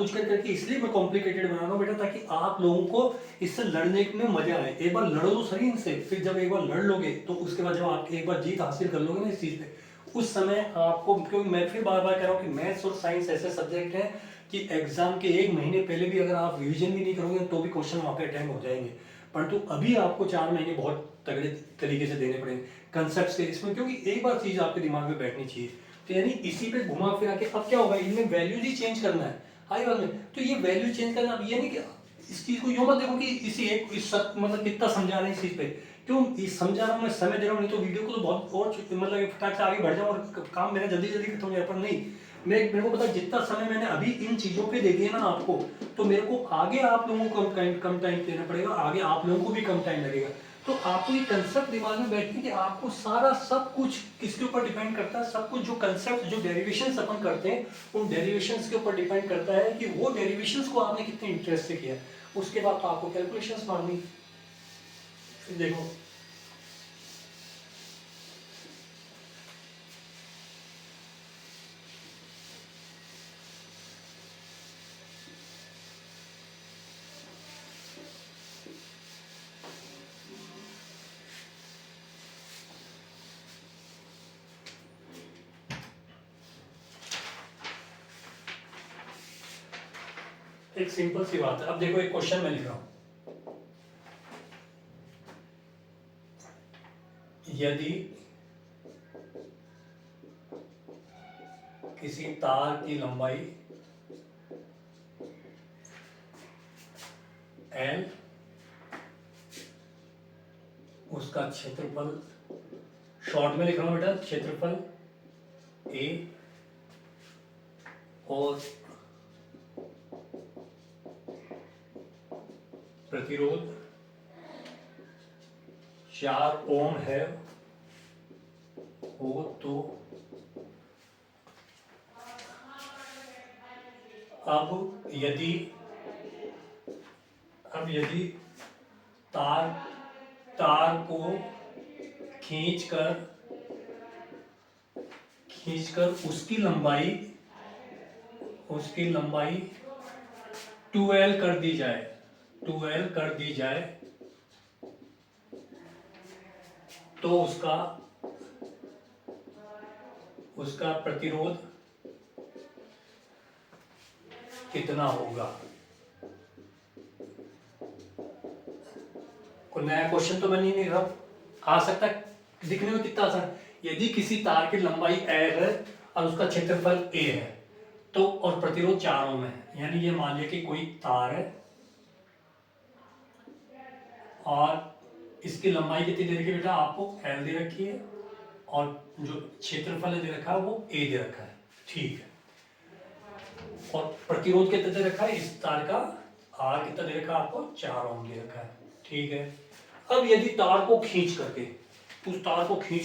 करके इसलिए मैं कॉम्प्लिकेटेड बना रहा हूँ बेटा, ताकि आप लोगों को इससे लड़ने में मजा आए। एक बार लड़ो तो सही इनसे, फिर जब एक बार लड़ लोगे तो उसके बाद जब आप एक बार जीत हासिल कर लोगे ना इस चीज पे, उस समय आपको, क्योंकि मैं फिर बार बार कह रहा हूँ कि मैथ्स और साइंस ऐसे सब्जेक्ट हैं कि एग्जाम के एक महीने पहले भी अगर आप रिविजन भी नहीं करोगे तो भी क्वेश्चन वहाँ पे अटेम्प्ट हो जाएंगे, परंतु अभी आपको 4 महीने बहुत तगड़े तरीके से देने पड़ेंगे कंसेप्ट के इसमें, क्योंकि एक बार चीज आपके दिमाग में बैठनी चाहिए। तो यानी इसी पे घुमा फिरा के अब क्या होगा, इनमें वैल्यूज ही चेंज करना है हाई बात में, तो ये वैल्यू चेंज करना, अब ये नहीं कि इस चीज को यूं मत देखो कि इसी एक मतलब कितना समझा रहे हैं इस चीज पे, क्यों इस समझा रहा हूँ मैं, समय दे रहा हूँ, नहीं तो वीडियो को तो बहुत और मतलब फटाक से आगे बढ़ जाऊँ और काम मेरा जल्दी जल्दी खत्म हो जाए, पर नहीं, मेरे को पता जितना समय मैंने अभी इन चीजों पे दे दिया ना आपको, तो मेरे को आगे आप लोगों को कम टाइम देना पड़ेगा, आगे आप लोगों को भी कम टाइम लगेगा। तो आपको ये कंसेप्ट दिमाग में बैठने कि आपको सारा सब कुछ किसके ऊपर डिपेंड करता है, सब कुछ जो कंसेप्ट जो डेरिवेशंस अपन करते हैं उन डेरिवेशंस के ऊपर डिपेंड करता है कि वो डेरिवेशंस को आपने कितने इंटरेस्ट से किया, उसके बाद तो आपको कैलकुलेशंस मारनी। फिर देखो एक सिंपल सी बात है, अब देखो एक क्वेश्चन मैं लिख रहा हूं, यदि किसी तार की लंबाई L, उसका क्षेत्रफल, शॉर्ट में लिख रहा हूं बेटा, क्षेत्रफल A और प्रतिरोध 4 ओम है हो, तो अब यदि तार को खींचकर उसकी लंबाई 2L कर दी जाए तो उसका प्रतिरोध कितना होगा। कोई नया क्वेश्चन तो मैं नहीं लिख रहा, आ सकता है दिखने में कितना आसान, यदि किसी तार की लंबाई L है और उसका क्षेत्रफल A है तो और प्रतिरोध 4 ओम है, यानी ये मान लिया कि कोई तार है और इसकी लंबाई कितनी दे रखी है बेटा, आपको L दे रखी है और जो क्षेत्रफल दे रखा है वो A दे रखा है, ठीक है, और प्रतिरोध कितना दे रखा है, इस तार का R कितना दे रखा है आपको, 4 ओम दे रखा है, ठीक है। अब यदि तार को खींच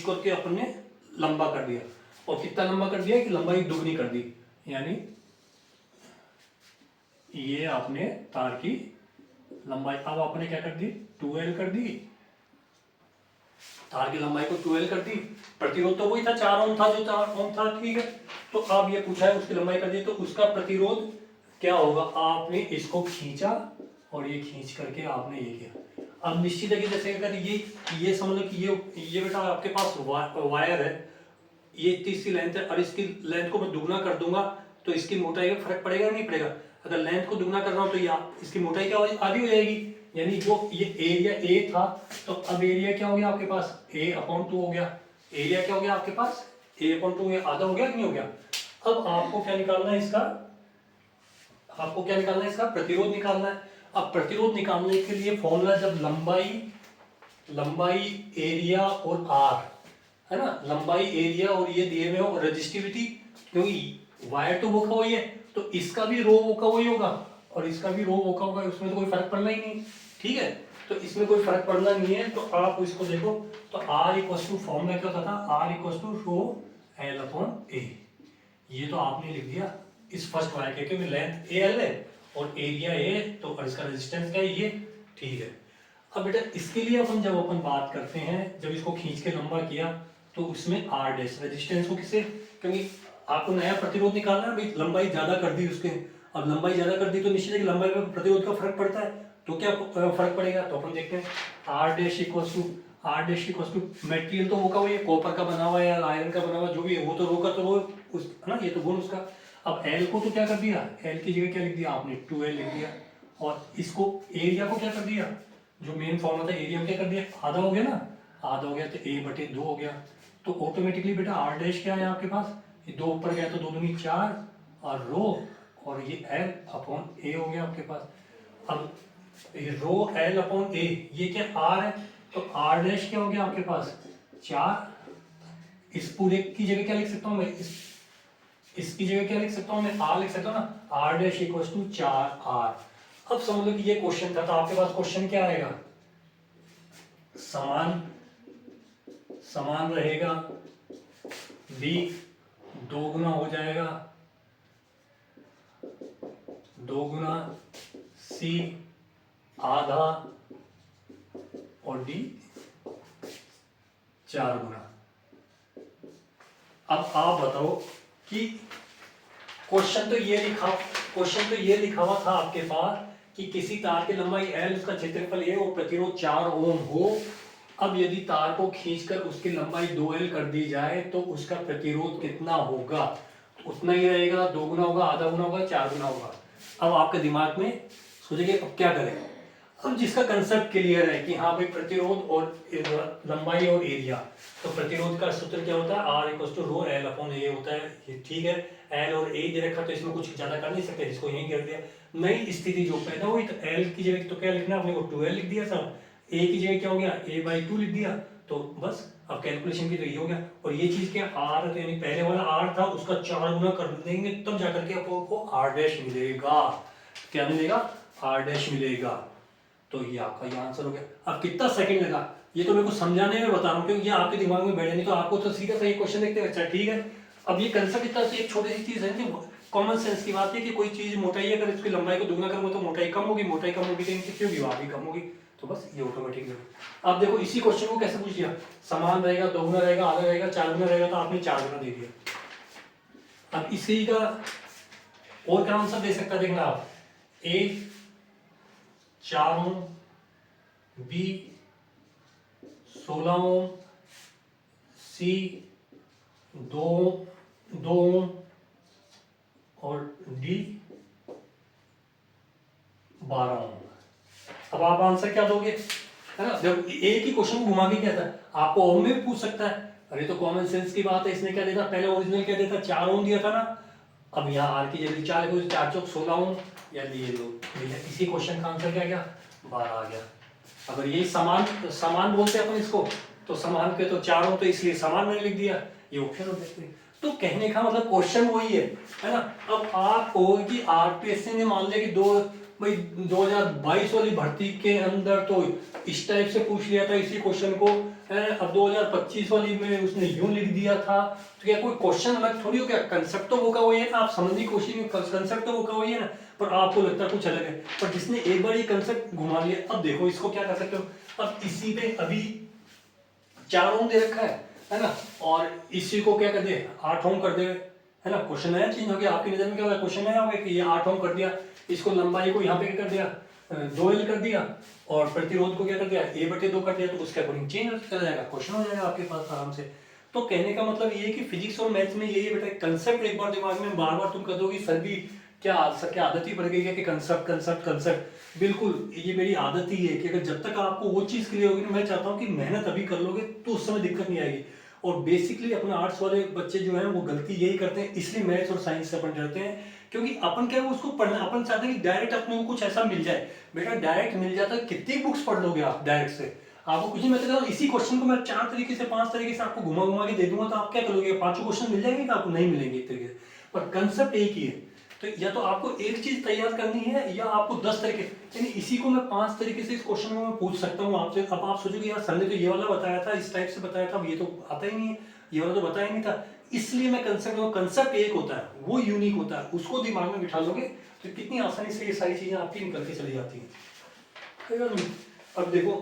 करके अपन ने लंबा कर दिया, और कितना लंबा कर दिया कि लंबाई दुगनी कर दी, यानी ये आपने तार की लंबाई अब आपने क्या कर दी, 2L कर दी, तार की लंबाई को 2L कर दी, प्रतिरोध तो वही था 4 ओम था, जो 4 ओम था, ठीक है। तो अब ये पूछा है उसकी लंबाई कर दी, तो उसका प्रतिरोध क्या होगा, आपने इसको खींचा और ये खींच करके आपने ये किया, अब निश्चित है कि जैसे अगर ये समझ लो कि ये बेटा आपके पास वायर है, ये इतनी सी लेंथ है और इसकी लेंथ को मैं दुगना कर दूंगा तो इसकी मोटाई में फर्क पड़ेगा नहीं पड़ेगा, अगर लेंथ को दुगना कर रहा हूं तो इसकी मोटाई क्या आधी हो जाएगी, यानी जो ये एरिया A था तो अब एरिया क्या हो गया आपके पास, A/2 हो गया, एरिया क्या हो गया आपके पास, A/2 हो गया, आधा हो गया कि नहीं हो गया। अब आपको क्या निकालना है इसका, प्रतिरोध निकालना है। अब प्रतिरोध निकालने के लिए फॉर्मूला, जब लंबाई लंबाई, एरिया और आर, है ना, लंबाई, एरिया और ये दिए हुए हो, रजिस्टिविटी, क्योंकि वायर तो वो का वही है, तो इसका भी रो वो का वही होगा और इसका भी रो वो का होगा, उसमें तो कोई फर्क पड़ना ही नहीं, ठीक है। तो इसमें कोई फर्क पड़ना नहीं है, तो आप इसको देखो, तो आर इक्वल टू फॉर्मूला क्या होता था, R equal to rho L upon A, ये तो आपने लिख दिया इस फर्स्ट वायर के, क्योंकि लेंथ ए एल है और एरिया ए, तो और इसका रेजिस्टेंस क्या है ये, ठीक है। अब बेटा इसके लिए अपन जब अपन बात करते हैं, जब इसको खींच के लंबा किया तो उसमें आर डैश रेजिस्टेंस को किसे, क्योंकि आपको नया प्रतिरोध निकालना है भाई, लंबाई ज्यादा कर दी उसके, अब लंबाई ज्यादा कर दी तो निश्चित है कि लंबाई में प्रतिरोध का फर्क पड़ता है, तो क्या फर्क पड़ेगा, तो अपन देखते हैं R dash equal to, R dash equal to material तो वो का वही है, कॉपर का बना हुआ है या आयरन का बना हुआ जो भी है, वो तो रो का तो रो उस, है ना, ये तो गुण उसका। अब एल को तो क्या कर दिया, एल की जगह क्या लिख दिया आपने, 2l लिख दिया, और इसको एरिया को क्या कर दिया, जो मेन फॉर्मूला था एरिया में क्या कर दिया, आधा हो गया ना, आधा हो गया तो a बटे 2 हो गया, तो ऑटोमेटिकली बेटा आर डैश क्या है आपके पास, ये 2 ऊपर गया तो 2 दूनी 4 और रो, और ये l अपॉन a हो गया आपके पास। अब ये रो l अपॉन a, ये क्या r है, तो r डैश क्या हो गया आपके पास 4, इस पूरे की जगह क्या लिख सकता हूँ मैं, इसकी जगह क्या लिख सकता हूँ मैं, r लिख सकता हूँ ना, r dash equal to 4r। अब समझ लो कि ये क्वेश्चन था, तो आपके पास क्वेश्चन क्या आएगा, समान समान रहेगा, b 2 गुना हो जाएगा, 2 गुना, c आधा और d 4 गुना। अब आप बताओ कि क्वेश्चन तो ये लिखा हुआ था आपके पास कि किसी तार की लंबाई l, उसका क्षेत्रफल a और प्रतिरोध 4 ओम हो। अब यदि तार को खींचकर उसकी लंबाई 2l कर दी जाए तो उसका प्रतिरोध कितना होगा, उतना ही रहेगा, 2 गुना होगा, आधा गुना होगा, 4 गुना होगा। अब आपके दिमाग में सोचेंगे अब क्या करें, अब जिसका कंसेप्ट क्लियर है कि हाँ भाई प्रतिरोध और लंबाई और एरिया, तो प्रतिरोध का सूत्र क्या होता है, R equal to rho L upon A होता है, ठीक है, एल और ए दे रखा तो इसमें कुछ ज्यादा कर नहीं सकते, जिसको यहीं कर दिया। नई स्थिति जो पैदा हुई तो एल की जगह तो क्या लिखना, अपने को 2l लिख दिया सब, ए की जगह क्या हो गया a/2 लिख दिया, तो बस अब कैलकुलेशन की तो ये हो गया। और ये चीज क्या आर, तो यानी पहले वाला आर था उसका 4 गुना कर देंगे तब जाकर के आपको आर डैश मिलेगा, क्या मिलेगा, आर डैश मिलेगा। तो ये आपका ये आंसर हो गया। अब कितना सेकंड लगा, ये तो मेरे को समझाने में बता रहा हूँ क्योंकि ये आपके दिमाग में बैठे नहीं, तो आपको तो सीधा सही क्वेश्चन देखते हैं, अच्छा ठीक है। अब ये कंसेप्ट इतना एक छोटी सी चीज है कि कॉमन सेंस की बात है कि कोई चीज मोटाई अगर इसकी लंबाई को दुगना करूंगा तो मोटाई कम होगी, मोटाई कम होगी तो इनकी क्यों भी भी कम होगी, तो बस ये ऑटोमेटिक है। अब देखो इसी क्वेश्चन को कैसे पूछ लिया, समान रहेगा, 2 गुना रहेगा, आधा रहेगा, 4 गुना रहेगा, तो आपने 4 गुना दे दिया। अब इसी का और क्या आंसर दे सकता है, देखना आप, ए 4 ओम, बी 16 ओम, सी 2 ओम और डी 12 ओम। अब आप आंसर क्या दोगे, है ना, जब एक ही क्वेश्चन को घुमा के क्या था, आपको ओम में भी पूछ सकता है, अरे तो कॉमन सेंस की बात है, इसने क्या देता, पहले ओरिजिनल क्या देता, 4 ओम दिया था ना, अब यहाँ आर की जगह 4 लिखो, 4 चौक 16 ओम, या ये लो, इसी क्वेश्चन का आंसर क्या गया, 12 आ गया। अगर ये समान बोलते हैं अपन इसको, तो समान के तो 4 ओम, तो इसलिए समान मैंने लिख दिया, ये ऑप्शन हो जाते हैं। तो कहने का मतलब क्वेश्चन वही है ना। अब आपको कि आरपीएससी ने मान लिया कि भाई 2022 वाली भर्ती के अंदर तो इस टाइप से पूछ लिया था इसी क्वेश्चन को, अब 2025 वाली में उसने यूं लिख दिया था, तो क्या कोई क्वेश्चन अलग थोड़ी हो गया, कंसेप्ट तो वो का वही है ना, आप समझने की कोशिश में कंसेप्ट तो वो का वही है ना, पर आपको लगता है कुछ अलग है। पर जिसने एक बार ये कंसेप्ट घुमा लिया, अब देखो इसको क्या कर सकते हो, अब इसी पे अभी 4 ओम दे रखा है ना, और इसी को क्या कर दे 8 ओम कर दे, है ना, क्वेश्चन नया चेंज हो गया, आपकी नजर में क्या होगा, क्वेश्चन नया हो गया कि ये 8 ओम कर दिया, इसको लंबाई को यहाँ पे क्या कर दिया 2l कर दिया, और प्रतिरोध को क्या कर दिया a/2 कर दिया, तो उसके अकॉर्डिंग चेंज कर जाएगा, क्वेश्चन हो जाएगा आपके पास आराम से। तो कहने का मतलब ये है कि फिजिक्स और मैथ्स में यही है बेटा, कंसेप्ट एक बार दिमाग में बार बार तुम कर दोगे, सर भी सर की आदत ही पड़ गई है कि कंसेप्ट कंसेप्ट कंसेप्ट, बिल्कुल ये मेरी आदत ही है कि अगर जब तक आपको वो चीज क्लियर होगी ना, मैं चाहता हूँ कि मेहनत अभी कर लोगे तो उस समय दिक्कत नहीं आएगी। और बेसिकली अपने आर्ट्स वाले बच्चे जो हैं वो गलती यही करते हैं, इसलिए मैथ्स और साइंस से अपन डरते हैं, क्योंकि अपन क्या है उसको पढ़ना, अपन चाहते हैं कि डायरेक्ट अपने को कुछ ऐसा मिल जाए। बेटा डायरेक्ट मिल जाता है, कितनी बुक्स पढ़ लोगे आप डायरेक्ट से, आपको कुछ नहीं, मैं तो इसी क्वेश्चन को मैं 4 तरीके से 5 तरीके से आपको घुमा घुमा के दे दूंगा, तो आप क्या करोगे, पांचों क्वेश्चन मिल जाएंगे कि आपको नहीं मिलेंगे एक तरीके से, पर कंसेप्ट एक ही है। तो या तो आपको एक चीज तैयार करनी है या आपको 10 तरीके, यानी इसी को मैं 5 तरीके से इस क्वेश्चन को मैं पूछ सकता हूँ आपसे। अब आप सोचोगे यार सर ने तो ये वाला बताया था, इस टाइप से बताया था, ये तो आता ही नहीं है, ये वाला तो बताया नहीं था। इसलिए मैं कंसेप्ट एक होता है, वो यूनिक होता है, उसको दिमाग में बिठा लोगे तो कितनी आसानी से ये सारी चीजें आपकी निकल के चली जाती हैं। अब देखो,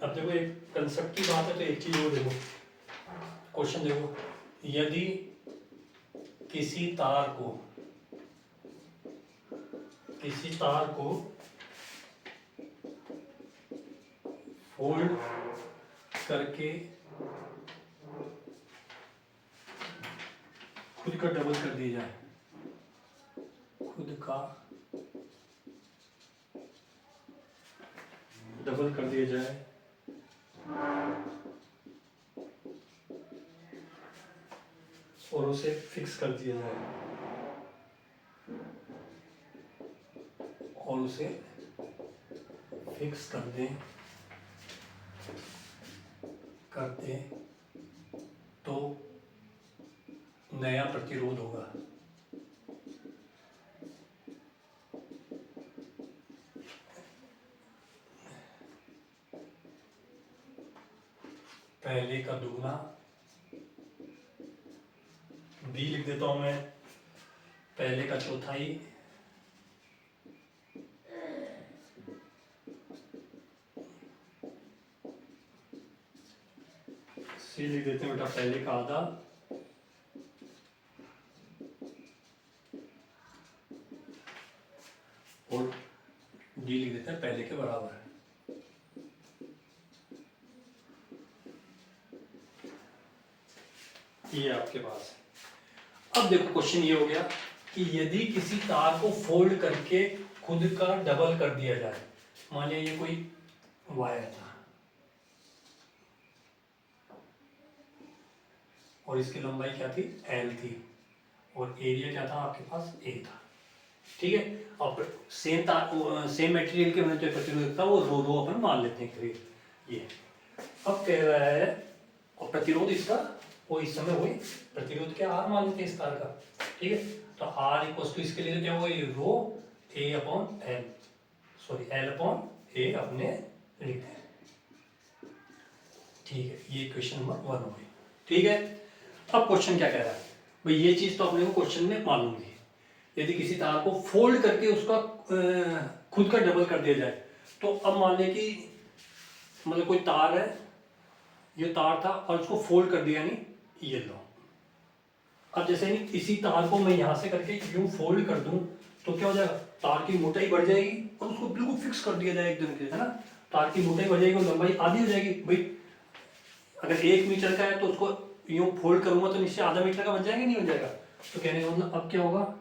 अब देखो एक कंसेप्ट की बात है तो एक चीज वो देखो, क्वेश्चन देखो, यदि किसी तार को फोल्ड करके खुद का डबल कर दिया जाए, खुद का डबल कर दिया जाए, और उसे फिक्स कर दिया जाए, और उसे फिक्स कर दे तो नया प्रतिरोध होगा। पहले का दुगना, बी लिख देता हूं मैं, पहले का चौथाई, सी लिख देते हैं बेटा पहले का आधा, और डी लिख देते हैं पहले के बराबर। ये आपके पास है। अब देखो क्वेश्चन ये हो गया कि यदि किसी तार को फोल्ड करके खुद का डबल कर दिया जाए, मान लिया ये कोई वायर था और इसकी लंबाई क्या थी, L थी, और एरिया क्या था आपके पास, A था, ठीक है। अब सेम मटेरियल के जो प्रतिरोध था वो रो अपन मान लेते हैं करीब ये। अब कह रहा है, और प्रतिरोध इसका वो इस समय वही प्रतिरोध क्या R मान लेते हैं इस तार का, ठीक है। तो R इक्वल टू इसके लिए तो क्या होगा, ये रो A upon L, sorry L upon A अपने लिखते हैं, ठीक है। ये क्वेश्चन नंबर 1 हो गई, ठीक है। अब क्वेश्चन क्या कह रहा है भाई, ये चीज तो अपने को क्वेश्चन में मालूम है, यदि किसी तार को फोल्ड करके उसका खुद का डबल कर दिया जाए, तो अब मान लें कि मतलब कोई तार है, ये तार था और उसको फोल्ड कर दिया, नहीं ये लो। अब जैसे नहीं इसी तार को मैं यहां से करके यूं फोल्ड कर दूं तो क्या हो जाएगा, तार की मोटाई बढ़ जाएगी और उसको बिल्कुल फिक्स कर दिया जाए एकदम से, है ना। तार की मोटाई बढ़ जाएगी और लंबाई आधी हो जाएगी। भाई अगर 1 मीटर का है तो उसको यूं फोल्ड करूंगा तो निश्चय आधा मीटर का बन जाएगा, नहीं बन जाएगा। तो कहने का मतलब अब क्या होगा,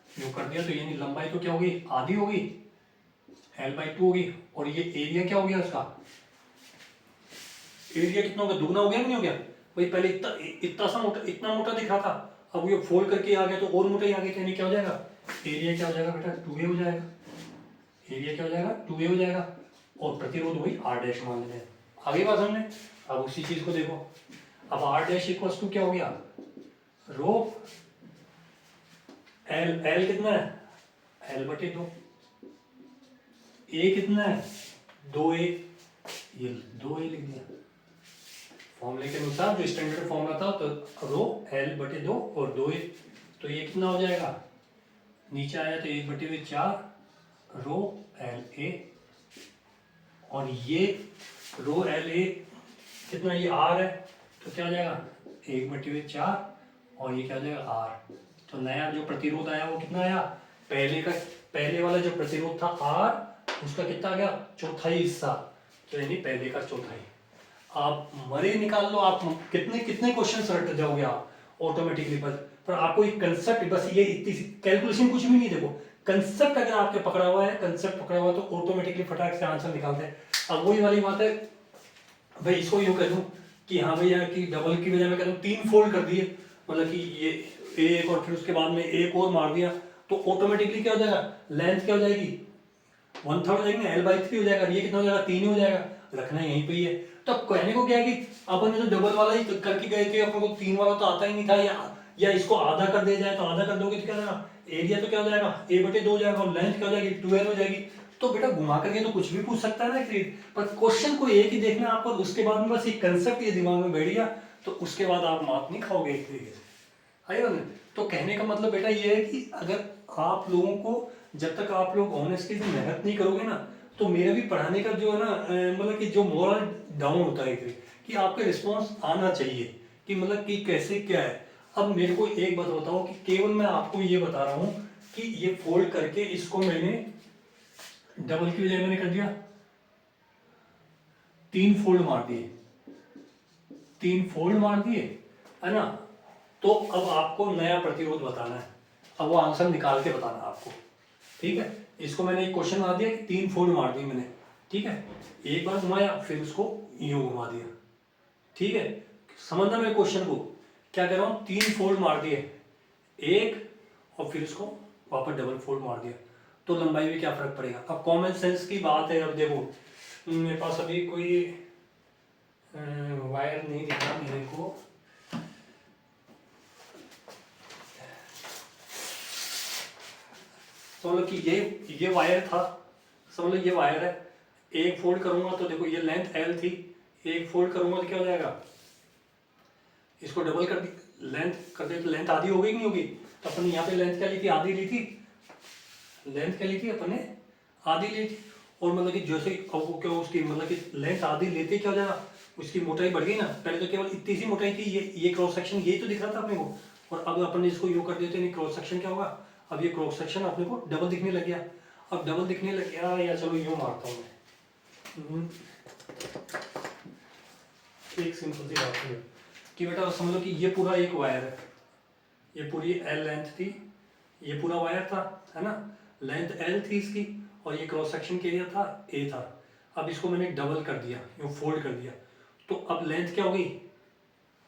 यूं कर दिया तो यानी लंबाई तो क्या होगी, आधी होगी, L/2 होगी, और ये एरिया क्या हो गया उसका, एरिया कितना हो गया, दुगना हो गया नहीं हो गया। भाई पहले इतना सा मोटा, इतना मोटा दिख रहा था, अब ये फोल्ड करके आ गया तो और मोटा ही आ गया, यानी क्या हो जाएगा, एरिया क्या हो जाएगा बेटा, 2A हो जाएगा, एरिया क्या हो जाएगा, 2A हो जाएगा, और प्रतिरोध वही R' मान लेते हैं। आगे बात हमने, अब उसी चीज को देखो, अब R' इक्वल टू क्या हो गया, रो L कितना है, L/2, A कितना है, 2A, ये 2A लिख दिया फॉर्मूले के अनुसार, जो स्टैंडर्ड फॉर्मूला था, तो रो L/2 और 2A, तो ये कितना हो जाएगा, नीचे आया तो 1/4 रो LA, और ये रो LA कितना, ये R है, तो क्या हो जाएगा 1/4, और ये क्या हो जाएगा R। तो नया जो प्रतिरोध आया वो कितना आया, पहले वाला जो प्रतिरोध था R, उसका कितना आ गया, चौथाई हिस्सा, तो यानी पहले का चौथाई। आप मरे निकाल लो, आप कितने कितने क्वेश्चन रट जाओगे आप ऑटोमेटिकली, पर आपको एक कंसेप्ट, बस ये इतनी कैलकुलेशन कुछ भी नहीं, देखो कंसेप्ट अगर आपके पकड़ा हुआ है, कंसेप्ट पकड़ा हुआ है तो ऑटोमेटिकली फटाक से आंसर निकालते हैं। अब वही वाली बात है भाई, इसको यूं कह दूं कि हाँ भैया कि डबल की बजाय मैं कह दूं 3 फोल्ड कर दिए, मतलब कि ये एक और फिर उसके बाद में एक और मार दिया, तो ऑटोमेटिकली क्या हो जाएगा, लेंथ क्या हो जाएगी 1/3 हो जाएगी ना, L/3 हो जाएगा। ये कितना हो जाएगा 3 हो जाएगा, रखना यहीं पे ही है। तो कहने को क्या है कि अपन ने जो डबल वाला ही करके गए थे, अपन को 3 वाला तो आता ही नहीं था, या इसको आधा कर दिया जाए, तो आधा कर दोगे तो क्या हो जाएगा, एरिया तो क्या हो जाएगा A/2 हो जाएगा, और लेंथ क्या हो जाएगी 2L हो जाएगी। तो बेटा घुमा करके तो कुछ भी पूछ सकता है ना क्रिएट, पर क्वेश्चन को एक ही देखना है आपको, उसके बाद में बस ये कंसेप्ट ये दिमाग में बैठ गया तो उसके बाद आप मार्क नहीं खाओगे एक तरीके से। आइए ना, तो कहने का मतलब बेटा ये है कि अगर आप लोगों को, जब तक आप लोग ऑनेस्टली से मेहनत नहीं करोगे ना, तो मेरा भी पढ़ाने का जो है ना मतलब कि जो मोरल डाउन होता है कि आपका रिस्पॉन्स आना चाहिए कि मतलब कि कैसे क्या है। अब मेरे को एक बात बताओ कि केवल मैं आपको ये बता रहा हूँ कि ये फोल्ड करके इसको मैंने डबल की बजाय मैंने कर दिया 3 फोल्ड मार दिए, 3 फोल्ड मार दिए, है ना। तो अब आपको नया प्रतिरोध बताना है, अब वो आंसर निकाल के बताना है आपको, ठीक है। इसको मैंने एक क्वेश्चन बना दिया कि 3 फोल्ड मार दी मैंने, ठीक है, एक बार घुमाया फिर उसको यूं घुमा दिया, ठीक है। समझना मेरे क्वेश्चन को, क्या कह रहा हूं, 3 फोल्ड मार दिए एक, और फिर उसको वापस डबल फोल्ड मार दिया, तो लंबाई में क्या फर्क पड़ेगा। अब कॉमन सेंस की बात है। अब देखो मेरे पास अभी कोई वायर नहीं दिखा मेरे को, समझ लो कि ये वायर था, समझ लो ये वायर है, एक फोल्ड करूंगा तो देखो ये लेंथ L थी, एक फोल्ड करूंगा तो क्या हो जाएगा, इसको डबल कर दी, लेंथ कर दे तो लेंथ आधी हो गई कि नहीं होगी। तो अपन यहाँ पे लेंथ क्या ली थी, आधी ली थी, लेंथ क्या ली थी अपन ने, आधी ली थी। और मतलब कि जैसे अब क्या उसकी मतलब कि लेंथ आधी लेते क्या हो जाएगा, उसकी मोटाई बढ़ गई ना। पहले तो केवल इतनी सी मोटाई थी, ये क्रॉस सेक्शन यही तो दिख रहा था अपने को, और अब अपन ने इसको यूं कर दिया तो क्रॉस सेक्शन क्या होगा, अब ये क्रॉस सेक्शन अपने को डबल दिखने लग गया। अब डबल दिखने लग गया, या चलो यूं मारता हूँ मैं, एक सिंपल सी बात है कि बेटा समझ लो कि ये पूरा एक वायर है, ये पूरी L लेंथ थी, ये पूरा वायर था, है ना, लेंथ L थी इसकी, और ये क्रॉस सेक्शन का एरिया था A था। अब इसको मैंने डबल कर दिया, यूँ फोल्ड कर दिया, तो अब लेंथ क्या हो गई,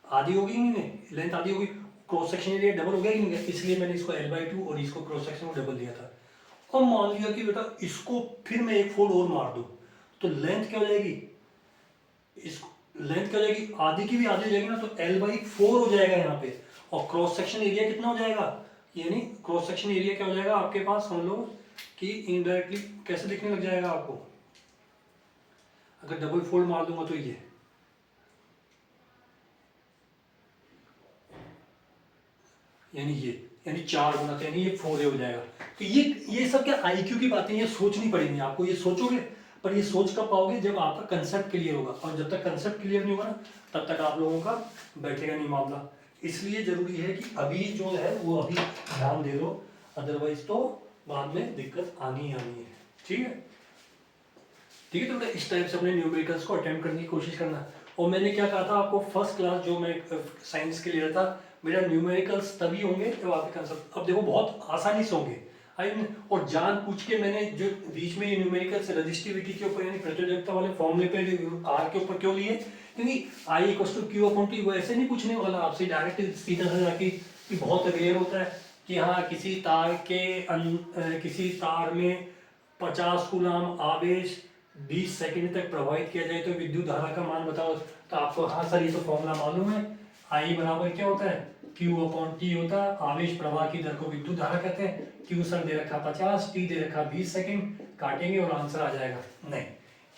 आधी हो गई नहीं, लेंथ आधी हो गई, क्रॉस सेक्शन एरिया डबल हो गया कि नहीं गया, इसलिए मैंने इसको L/2 और इसको क्रॉस सेक्शन को डबल दिया था। और मान लिया कि बेटा इसको फिर मैं एक फोल्ड और मार दूं, तो लेंथ क्या हो जाएगी, इसको लेंथ क्या हो जाएगी, आधी की भी आधी हो जाएगी ना, तो L/4 हो जाएगा यहाँ पे। और क्रॉस सेक्शन एरिया कितना हो जाएगा, यानी क्रॉस सेक्शन एरिया क्या हो जाएगा आपके पास, हम लोग कि इनडायरेक्टली कैसे दिखने लग जाएगा आपको, अगर डबल फोल्ड मार दूंगा तो ये, यानी 4 गुना, यानी ये 4A हो जाएगा। तो ये सब क्या IQ की बातें, ये सोचनी पड़ेगी आपको, ये सोचोगे, पर ये सोच कब पाओगे जब आपका कंसेप्ट क्लियर होगा, और जब तक कंसेप्ट क्लियर नहीं होगा ना तब तक आप लोगों का बैठेगा नहीं मामला। इसलिए जरूरी है कि अभी जो है वो अभी ध्यान दे दो, अदरवाइज तो बाद में दिक्कत आनी ही आनी है, ठीक है। ठीक है, तो बेटा इस टाइप से अपने न्यूमेरिकल्स को अटेम्प्ट करने की कोशिश करना। और मैंने क्या कहा था आपको, फर्स्ट क्लास जो मैं साइंस के लिए था, मेरा न्यूमेरिकल्स तभी होंगे जब आपके कंसेप्ट, अब देखो बहुत आसानी से होंगे। आई और जान पूछ के मैंने जो बीच में ये न्यूमेरिकल्स रजिस्टिविटी के ऊपर यानी प्रतियोगिता वाले फॉर्मूले पे आर के ऊपर क्यों लिए, क्योंकि I=Q/T वो ऐसे नहीं पूछने वाला आपसे डायरेक्ट सीधा सा जाके, कि बहुत रेयर होता है कि हाँ किसी तार के किसी तार में 50 कूलम आवेश 20 सेकंड तक प्रभावित किया जाए तो विद्युत धारा का मान बताओ। तो आपको हाँ सर ये तो फॉर्मूला मालूम है, I बराबर क्या होता है, Q/T होता है, आवेश प्रवाह की दर को विद्युत धारा कहते हैं। Q सर दे रखा 50, T दे रखा 20 सेकंड, काटेंगे और आंसर आ जाएगा। नहीं,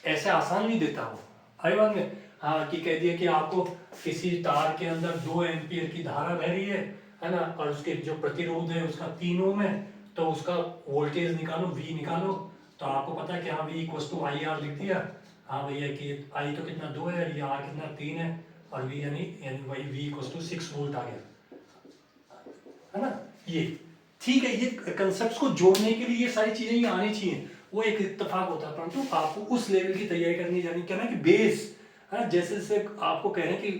ऐसे आसान नहीं देता वो, आई बात में। हाँ कि कह दिया कि आपको किसी तार के अंदर 2 एम्पियर की धारा बह रही है ना, और उसके जो प्रतिरोध है उसका 3 ओम है, तो उसका वोल्टेज निकालो, V निकालो। तो आपको पता है कि हाँ V=IR लिख दिया, हाँ भैया कि I तो कितना 2 है, ये R कितना 3 है, और V यानी वही V=6 वोल्ट आ गया, है ना। ये ठीक है, ये कंसेप्ट्स को जोड़ने के लिए ये सारी चीजें ये आनी चाहिए, वो एक इत्तेफाक होता है, परंतु आपको उस लेवल की तैयारी करनी जानी क्या ना कि बेस है ना। जैसे जैसे आपको कह रहे हैं कि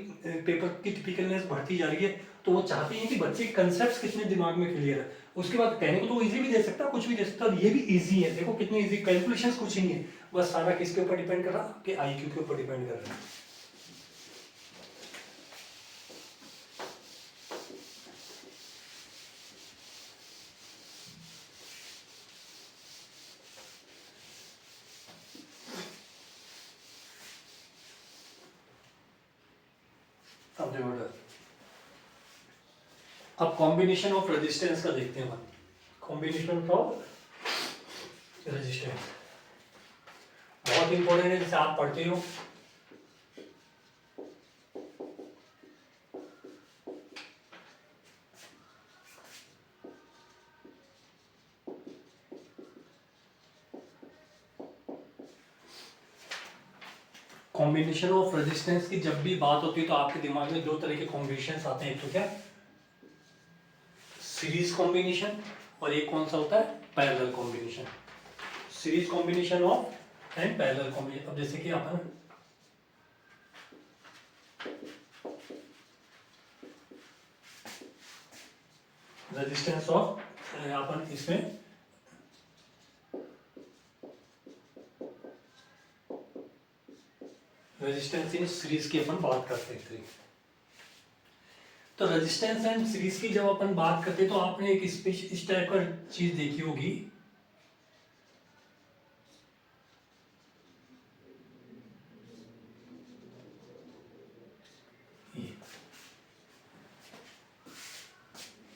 पेपर की टिपिकलनेस बढ़ती जा रही है, तो वो चाहते हैं कि बच्चे कंसेप्ट कितने दिमाग में क्लियर है। उसके बाद कहने को तो वो इजी भी दे सकता है, कुछ भी दे सकता है, और ये भी इजी है। देखो कितने इजी, कैलकुलेशंस कुछ नहीं है, बस सारा किसके ऊपर डिपेंड कर रहा है, आपके आईक्यू के ऊपर डिपेंड कर रहा है। अब देखो अब कॉम्बिनेशन ऑफ रेजिस्टेंस का देखते हैं। कॉम्बिनेशन ऑफ रेजिस्टेंस बहुत इंपॉर्टेंट है, जैसे आप पढ़ते हो कॉम्बिनेशन ऑफ रेजिस्टेंस की जब भी बात होती है तो आपके दिमाग में दो तरह के कॉम्बिनेशन आते हैं। एक तो क्या, सीरीज कॉम्बिनेशन, और एक कौन सा होता है, parallel combination. Series combination of and parallel combination. अब जैसे कि अपन रेजिस्टेंस ऑफ, अपन इसमें रेजिस्टेंस इन सीरीज की अपन बात करते हैं। तो रेजिस्टेंस एंड सीरीज की जब अपन बात करते हैं तो आपने एक इस टाइप का चीज देखी होगी,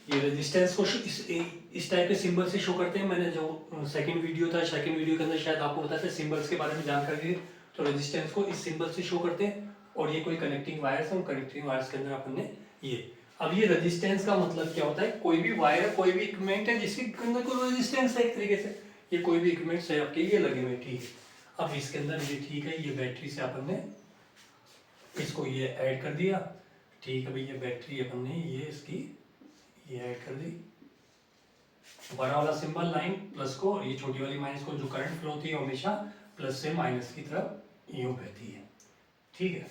ये रेजिस्टेंस को इस टाइप के सिंबल से शो करते हैं। मैंने जो सेकंड वीडियो था, सेकंड वीडियो के अंदर शायद आपको बताया था सिंबल्स के बारे में जानकारी दी। तो रेजिस्टेंस को इस सिंबल से शो करते हैं, और ये कोई कनेक्टिंग वायर्स है, कनेक्टिंग वायर्स के अंदर अपन ने ये। अब ये रेजिस्टेंस का मतलब क्या होता है, कोई भी वायर, कोई भी इक्विपमेंट है जिसके अंदर कोई रेजिस्टेंस है, एक तरीके से ये कोई भी इक्विपमेंट है आपके ये लगे हुए, ठीक है। अब इसके अंदर ये ठीक है, ये बैटरी से अपन ने इसको ये ऐड कर दिया, ठीक है भाई, ये बैटरी अपन ने ये इसकी ये ऐड कर दी, बड़ा वाला सिंबल लाइन प्लस को, और ये छोटी वाली माइनस को। जो करंट फ्लो होती है हमेशा प्लस से माइनस की तरफ यूं बहती है, ठीक है।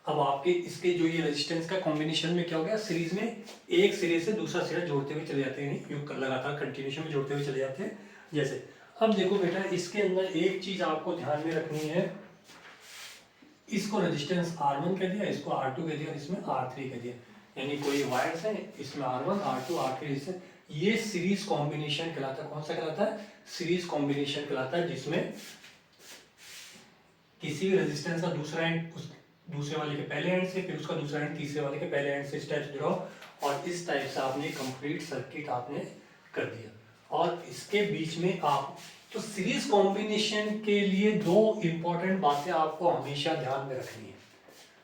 अब आपके इसके जो ये रेजिस्टेंस का कॉम्बिनेशन में क्या हो गया, सीरीज में एक सिरे से दूसरा सिरा जोड़ते हुए चले जाते हैं, यूं लगातार कंटिन्यूशन में जोड़ते हुए चले जाते हैं। जैसे अब देखो बेटा, इसके अंदर एक चीज आपको ध्यान में रखनी है, इसको रेजिस्टेंस R1 कह दिया, इसको R2 कह दिया, इसमें R3 कह दिया। यानी कोई वायर्स है, इसमें R1 R2 R3 से ये सीरीज कॉम्बिनेशन कहलाता है। कौन सा कहलाता है, सीरीज कॉम्बिनेशन कहलाता है, जिसमें किसी भी रेजिस्टेंस का दूसरा एंड उस दूसरे वाले के पहले एंड से, फिर उसका दूसरा एंड तीसरे वाले के पहले एंड से इस टाइप से जुड़ाओ, और इस टाइप से आपने कंप्लीट सर्किट आपने कर दिया। और इसके बीच में आप, तो सीरीज कॉम्बिनेशन के लिए दो इंपॉर्टेंट बातें आपको हमेशा ध्यान में रखनी है।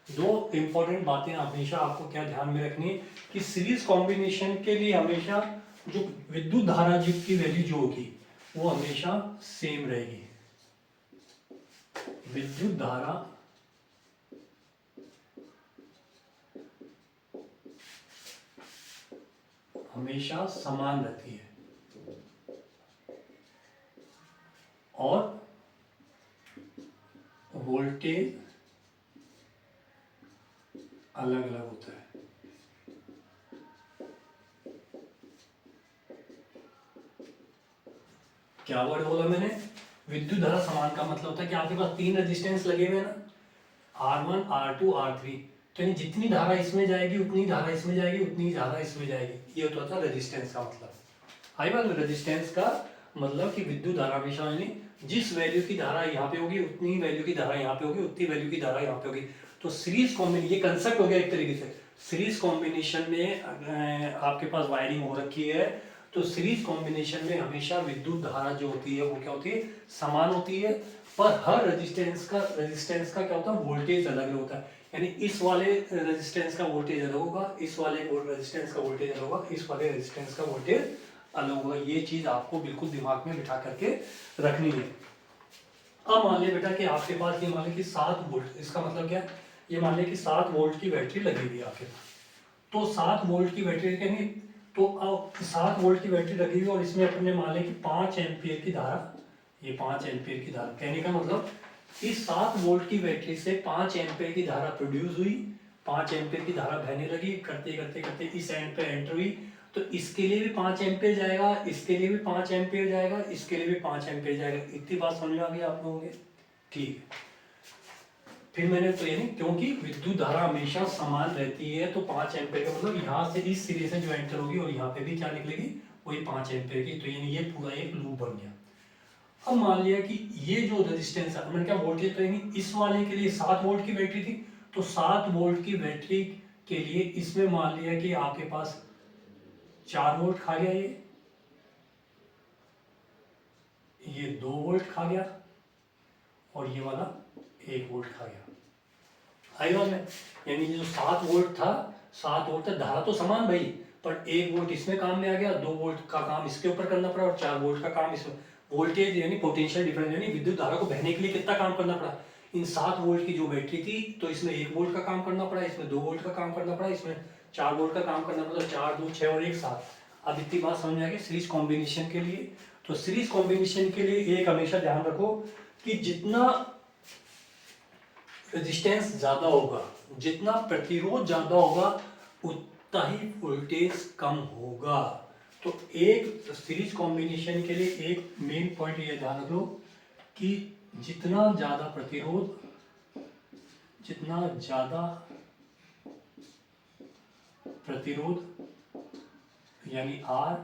दो इंपॉर्टेंट बातें हमेशा आपको क्या ध्यान में रखनी है, कि सीरीज कॉम्बिनेशन के लिए हमेशा जो विद्युत धारा की वैल्यू जो होगी वो हमेशा सेम रहेगी। विद्युत धारा हमेशा समान रहती है, और वोल्टेज अलग अलग होता है। क्या वर्ड बोला मैंने, विद्युत धारा समान का मतलब होता है कि आपके पास तीन रेजिस्टेंस लगे हुए ना, R1 R2 R3, तो यानी जितनी धारा इसमें जाएगी उतनी धारा इसमें जाएगी, उतनी धारा इसमें जाएगी। ये होता था रेजिस्टेंस का मतलब। आई बात, रेजिस्टेंस का मतलब कि विद्युत धारा हमेशा, यानी जिस वैल्यू की धारा यहाँ पे होगी उतनी वैल्यू की धारा यहाँ पे होगी, उतनी वैल्यू की धारा यहाँ पे होगी। तो सीरीज कॉम्बिनेशन, ये कंसेप्ट हो गया एक तरीके से। सीरीज कॉम्बिनेशन में आपके पास वायरिंग हो रखी है, तो सीरीज कॉम्बिनेशन में हमेशा विद्युत धारा जो होती है वो क्या होती है, समान होती है, पर हर रेजिस्टेंस का क्या होता है, वोल्टेज अलग अलग होता है। यानी इस वाले रेजिस्टेंस का वोल्टेज अलग होगा, इस वाले रेजिस्टेंस का वोल्टेज अलग होगा, इस वाले रेजिस्टेंस का वोल्टेज अलग होगा। ये चीज आपको बिल्कुल दिमाग में बिठा करके रखनी है। अब मान लिया बेटा कि आपके पास ये मान लिया कि 7 वोल्ट, इसका मतलब क्या है, ये मान लिया कि 7 वोल्ट की बैटरी लगी हुई है आपके पास। तो 7 वोल्ट की बैटरी यानी, तो अब 7 वोल्ट की बैटरी लगी हुई, और इसमें अपने मान लिया कि 5 एम्पियर की धारा, ये 5 एम्पियर की धारा, कहने का मतलब इस 7 वोल्ट की बैटरी से 5 एम्पीयर की धारा प्रोड्यूस हुई, 5 एम्पीयर की धारा बहने लगी, करते करते करते इस एंड पे एंटर हुई, तो इसके लिए भी 5 एम्पीयर जाएगा, इसके लिए भी 5 एम्पीयर जाएगा, इसके लिए भी 5 एम्पीयर जाएगा। इतनी बात समझ में आ गई आप लोगों के? ठीक है। फिर मैंने तो यानी क्योंकि विद्युत धारा हमेशा समान रहती है, तो 5 एम्पीयर का मतलब यहाँ से इस सिरे से जो एंटर होगी और यहाँ पे भी क्या निकलेगी, वही 5 एम्पीयर की। तो यानी ये पूरा एक लूप बन गया। अब मान लिया कि ये जो रेजिस्टेंस है, मैंने क्या वोल्टेज तो यानी इस वाले के लिए 7 वोल्ट की बैटरी थी, तो 7 वोल्ट की बैटरी के लिए इसमें मान लिया कि आपके पास 4 वोल्ट खा गया, ये 2 वोल्ट खा गया, और ये वाला 1 वोल्ट खा गया। आई बात में? यानी जो 7 वोल्ट था, 7 वोल्ट था, धारा तो समान भाई, पर 1 वोल्ट इसमें काम में आ गया, 2 वोल्ट का काम इसके ऊपर करना पड़ा, और 4 वोल्ट का काम इसमें। वोल्टेज यानी पोटेंशियल डिफरेंस, यानी विद्युत धारा को बहने के लिए कितना काम करना पड़ा। इन 7 वोल्ट की जो बैटरी थी, तो इसमें 1 वोल्ट का काम करना पड़ा, इसमें 2 वोल्ट का काम करना पड़ा, इसमें 4 वोल्ट का काम करना पड़ा। 4 2 6 और 1 7। अब इतनी बात समझ में आ गई सीरीज कॉम्बिनेशन के लिए। तो सीरीज कॉम्बिनेशन के लिए एक हमेशा ध्यान रखो कि जितना रेजिस्टेंस ज्यादा होगा, जितना प्रतिरोध ज्यादा होगा, उतना ही वोल्टेज कम होगा। तो एक सीरीज कॉम्बिनेशन के लिए एक मेन पॉइंट ये ध्यान रख लो कि जितना ज्यादा प्रतिरोध, जितना ज्यादा प्रतिरोध यानी R,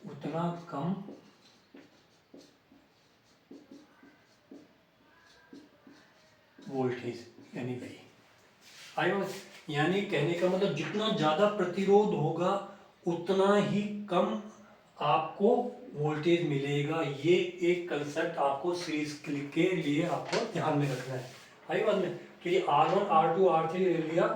उतना कम वोल्टेज यानी V। आई बात? यानी कहने का मतलब जितना ज्यादा प्रतिरोध होगा, उतना ही कम आपको वोल्टेज मिलेगा। ये एक कंसेप्ट आपको सीरीज के लिए आपको ध्यान में रखना है। आई बात में? कि ये R1 R2 R3 ले लिया,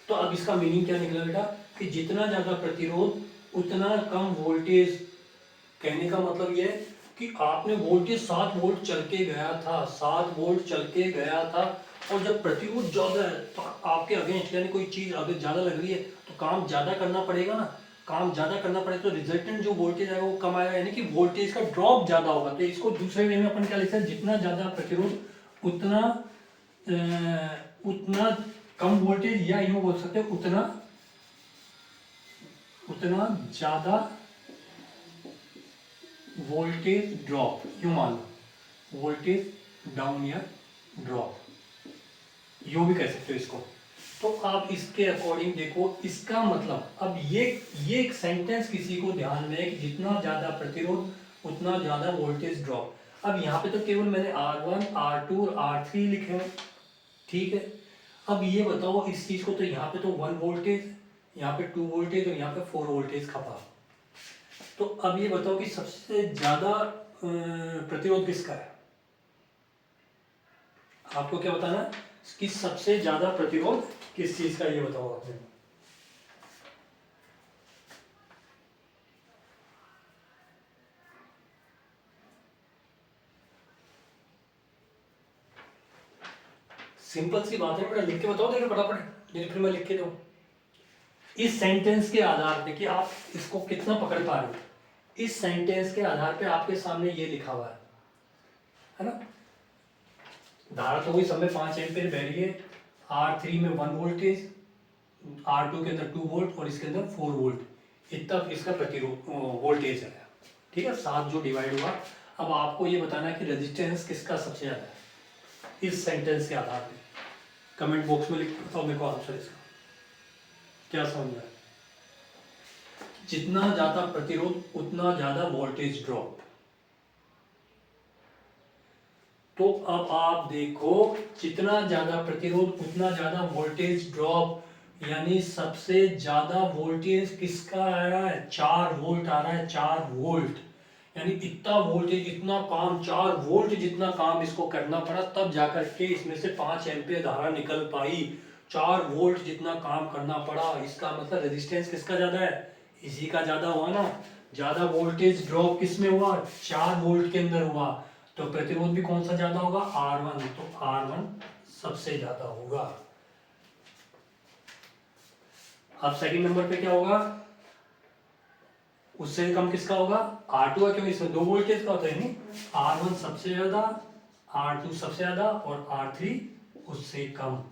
तो अब इसका मीनिंग क्या निकला बेटा कि जितना ज्यादा प्रतिरोध उतना कम वोल्टेज। कहने का मतलब ये है कि आपने वोल्टेज 7 वोल्ट चल के गया था, 7 वोल्ट चल के गया था, और जब प्रतिरोध ज्यादा है तो आपके अगेंस्ट यानी कोई चीज अगर ज्यादा लग रही है, तो काम ज्यादा करना पड़ेगा ना। काम ज्यादा करना पड़ेगा तो रिजल्टेंट जो वोल्टेज आएगा वो कम आएगा, यानी कि वोल्टेज का ड्रॉप ज्यादा होगा। तो इसको दूसरे वे में अपन क्या लिखते हैं, जितना ज्यादा प्रतिरोध उतना कम वोल्टेज, या यूं बोल सकते हैं उतना ज्यादा वोल्टेज ड्रॉप। यूं मान लो वोल्टेज डाउन या ड्रॉप, यूं भी कह सकते हो इसको। तो आप इसके अकॉर्डिंग देखो, इसका मतलब अब ये एक सेंटेंस किसी को ध्यान में है कि जितना ज्यादा प्रतिरोध उतना ज्यादा वोल्टेज ड्रॉप। अब यहाँ पे तो केवल मैंने R1 R2 और R3 लिखे हैं, ठीक है। अब ये बताओ इस चीज को, तो यहाँ पे तो 1 वोल्टेज, यहाँ पे 2 वोल्टेज और यहाँ पे 4 वोल्टेज खपा। तो अब ये बताओ कि सबसे ज्यादा प्रतिरोध किसका है। आपको क्या बताना है कि सबसे ज्यादा प्रतिरोध किस चीज का, ये बताओ आपने। सिंपल सी बात है बेटा, लिख के बताओ, देखो फटाफट, नहीं फिर मैं लिख के दूं। इस सेंटेंस के आधार पे कि आप इसको कितना पकड़ पा रहे हो, इस सेंटेंस के आधार पे आपके सामने ये लिखा हुआ है ना। धारा तो वही सब में 5 एम्पीयर बह रही है, R3 में 1 वोल्टेज, R2 के अंदर 2 वोल्ट और इसके अंदर 4 वोल्ट, इतना इसका प्रतिरोध वोल्टेज है, ठीक है। 7 जो डिवाइड हुआ। अब आपको ये बताना है कि रेजिस्टेंस किसका सबसे ज्यादा है इस सेंटेंस के आधार पे। कमेंट बॉक्स में लिख बताओ मेरे को आंसर इसका क्या समझ में आया। जितना ज्यादा प्रतिरोध उतना ज्यादा वोल्टेज ड्रॉप। तो अब आप देखो, जितना ज्यादा प्रतिरोध उतना ज्यादा वोल्टेज ड्रॉप, यानी सबसे ज्यादा वोल्टेज किसका आ रहा है, 4 वोल्ट आ रहा है, 4 वोल्ट। यानी इतना वोल्टेज, इतना काम, 4 वोल्ट जितना काम इसको करना पड़ा, तब जाकर के इसमें से 5 एम्पीयर धारा निकल पाई। 4 वोल्ट जितना काम करना पड़ा, इसका मतलब रेजिस्टेंस किसका ज्यादा है, इसी का ज्यादा हुआ ना। ज्यादा वोल्टेज ड्रॉप किस में हुआ, 4 वोल्ट के अंदर हुआ, तो प्रतिरोध भी कौन सा ज्यादा होगा, R1। तो R1 सबसे ज्यादा होगा। अब सेकंड नंबर पे क्या होगा, उससे कम किसका होगा, R2 है, क्योंकि इसमें 2 वोल्टेज का होता है, नहीं R1 सबसे ज्यादा, R2 सबसे ज्यादा और R3 उससे कम।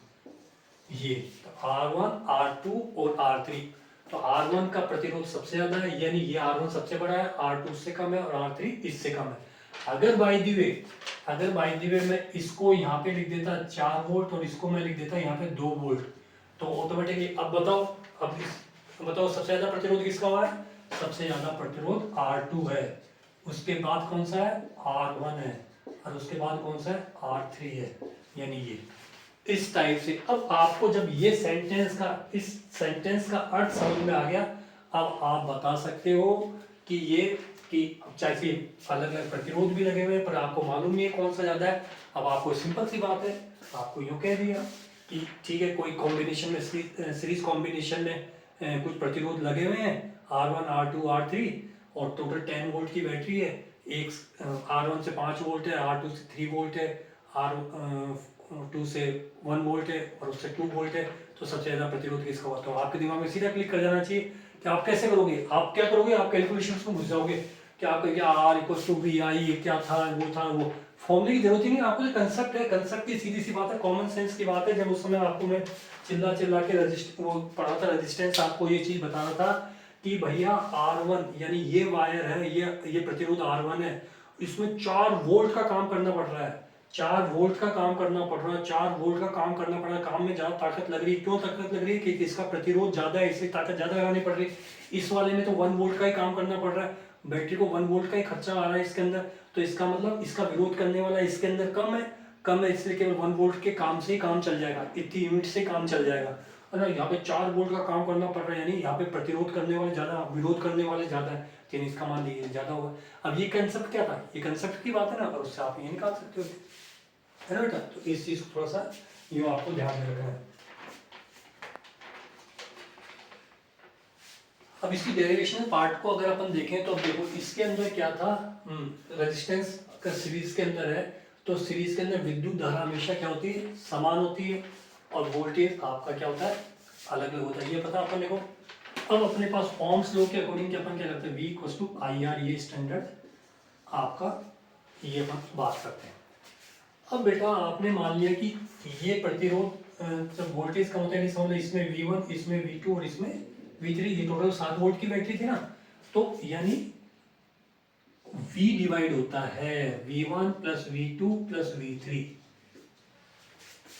ये तो R1 R2 और R3, तो R1 का प्रतिरोध सबसे ज्यादा है, यानी ये R1 सबसे बड़ा है, R2 उससे कम है और R3 इससे कम है। अगर बाय द वे मैं इसको यहाँ पे लिख देता 4 वोल्ट और इसको मैं लिख देता यहाँ पे 2 वोल्ट, तो ऑटोमेटिकली अब बताओ, बताओ सबसे ज्यादा प्रतिरोध किसका हुआ है, सबसे ज्यादा प्रतिरोध R2 है, उसके बाद कौन सा है, R1 है, और उसके बाद कौन सा है, R3 है, यानी ये इस टाइप से। अब आपको जब ये इस सेंटेंस का अर्थ समझ में आ गया, अब आप बता सकते हो कि ये कि चाहे अलग अलग प्रतिरोध भी लगे हुए हैं पर आपको मालूम नहीं है कौन सा ज्यादा है। अब आपको सिंपल सी बात है, आपको यूं कह दिया कि ठीक है, कोई कॉम्बिनेशन में सीरीज कॉम्बिनेशन में कुछ प्रतिरोध लगे हुए हैं, R1 R2 R3, और टोटल 10 वोल्ट की बैटरी है, एक R1 से 5 वोल्ट है, R2 से 3 वोल्ट है, R2 से 1 वोल्ट है और उससे 2 वोल्ट है, तो सबसे ज्यादा प्रतिरोध किसका हुआ। तो आपके दिमाग में सीधा क्लिक कर जाना चाहिए कि आप कैसे करोगे, आप क्या करोगे, आप कैलकुलेशन में घुस जाओगे, क्या आप कहोगे R इक्वल्स टू वी आई, क्या था वो फॉर्मूले की जरूरत ही नहीं, आपको जो कंसेप्ट है, कंसेप्ट की सीधी सी बात है, कॉमन सेंस की बात है। जब उस समय आपको मैं चिल्ला के वो पढ़ा था रेजिस्टेंस, आपको ये चीज बताना था कि भैया R1 यानी ये वायर है, ये प्रतिरोध R1 है, इसमें 4 वोल्ट का काम करना पड़ रहा है, 4 वोल्ट का काम करना पड़ रहा है, 4 वोल्ट का काम करना पड़ रहा है, काम में ज्यादा ताकत लग रही है। क्यों ताकत लग रही है, कि इसका प्रतिरोध ज्यादा है, इसलिए ताकत ज्यादा लगानी पड़ रही है। इस वाले में तो 1 वोल्ट का ही काम करना पड़ रहा है, बैटरी को 1 वोल्ट का ही खर्चा आ रहा है इसके अंदर, तो इसका मतलब इसका विरोध करने वाला इसके अंदर कम है, इसलिए केवल 1 वोल्ट के काम से ही काम चल जाएगा, इतनी यूनिट से काम चल जाएगा। और यहाँ पे 4 वोल्ट का काम करना पड़ रहा है, यानी यहाँ पे प्रतिरोध करने वाले ज्यादा, विरोध करने वाले ज्यादा है, यानी इसका मान लीजिए ज्यादा होगा। अब ये कंसेप्ट क्या था, ये कंसेप्ट की बात है ना, और उससे आप ये निकाल सकते हो, है ना बेटा। तो इस चीज को थोड़ा सा ये आपको ध्यान में रखना है। अब इसकी डेरिवेशनल पार्ट को अगर अपन देखें तो अब देखो इसके अंदर क्या था, रेजिस्टेंस का सीरीज के अंदर है, तो सीरीज के अंदर विद्युत धारा हमेशा क्या होती है, समान होती है, और वोल्टेज आपका क्या होता है, अलग अलग होता है, ये पता अपन देखो। अब अपने पास ओम्स लॉ के अकॉर्डिंग क्या अपन क्या करते हैं, V इक्वल्स टू IR, ये स्टैंडर्ड आपका, ये अपन बात करते हैं। अब बेटा आपने मान लिया कि ये प्रतिरोध जब वोल्टेज का होता है, इसमें V1, इसमें V2 और इसमें V3, ये टोटल 7 वोल्ट की बैटरी थी ना, तो यानी V डिवाइड होता है V1 plus V2 plus V3,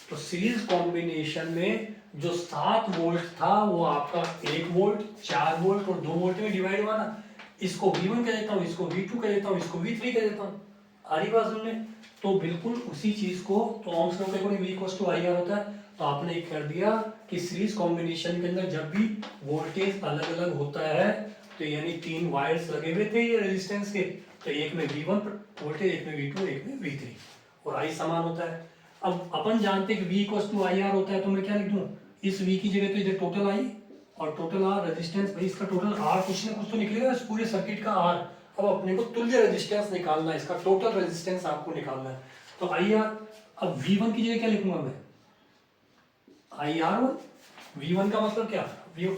तो सीरीज कॉम्बिनेशन में जो 7 वोल्ट था वो आपका 1 वोल्ट, 4 वोल्ट और 2 वोल्ट में डिवाइड हुआ ना, इसको V1 कह देता हूँ, इसको V2 कह देता हूँ, इसको V3 कह देता हूँ, आ रही बात सुनने। तो बिल्कुल उसी चीज को, तो ओम्स लॉ के according V equals to IR होता है, तो आपने एक कर दिया कि सीरीज कॉम्बिनेशन के अंदर जब भी वोल्टेज अलग अलग होता है, तो यानी 3 वायर्स लगे हुए थे ये रेजिस्टेंस के, तो एक में V1 वोल्टेज, एक में V2, एक में V3, और I समान होता है। अब अपन जानते हैं कि V इक्वल्स टू IR होता है, तो मैं क्या लिख दूं, इस V की जगह तो इधर टोटल I और टोटल R रेजिस्टेंस, भाई इसका टोटल R कुछ ना कुछ तो निकलेगा, इस पूरे सर्किट का R। अब अपने को तुल्य रेजिस्टेंस निकालना है, इसका टोटल रेजिस्टेंस आपको निकालना है, तो IR। अब V1 की जगह क्या लिखूंगा मैं, IR1, V1 का मतलब क्या,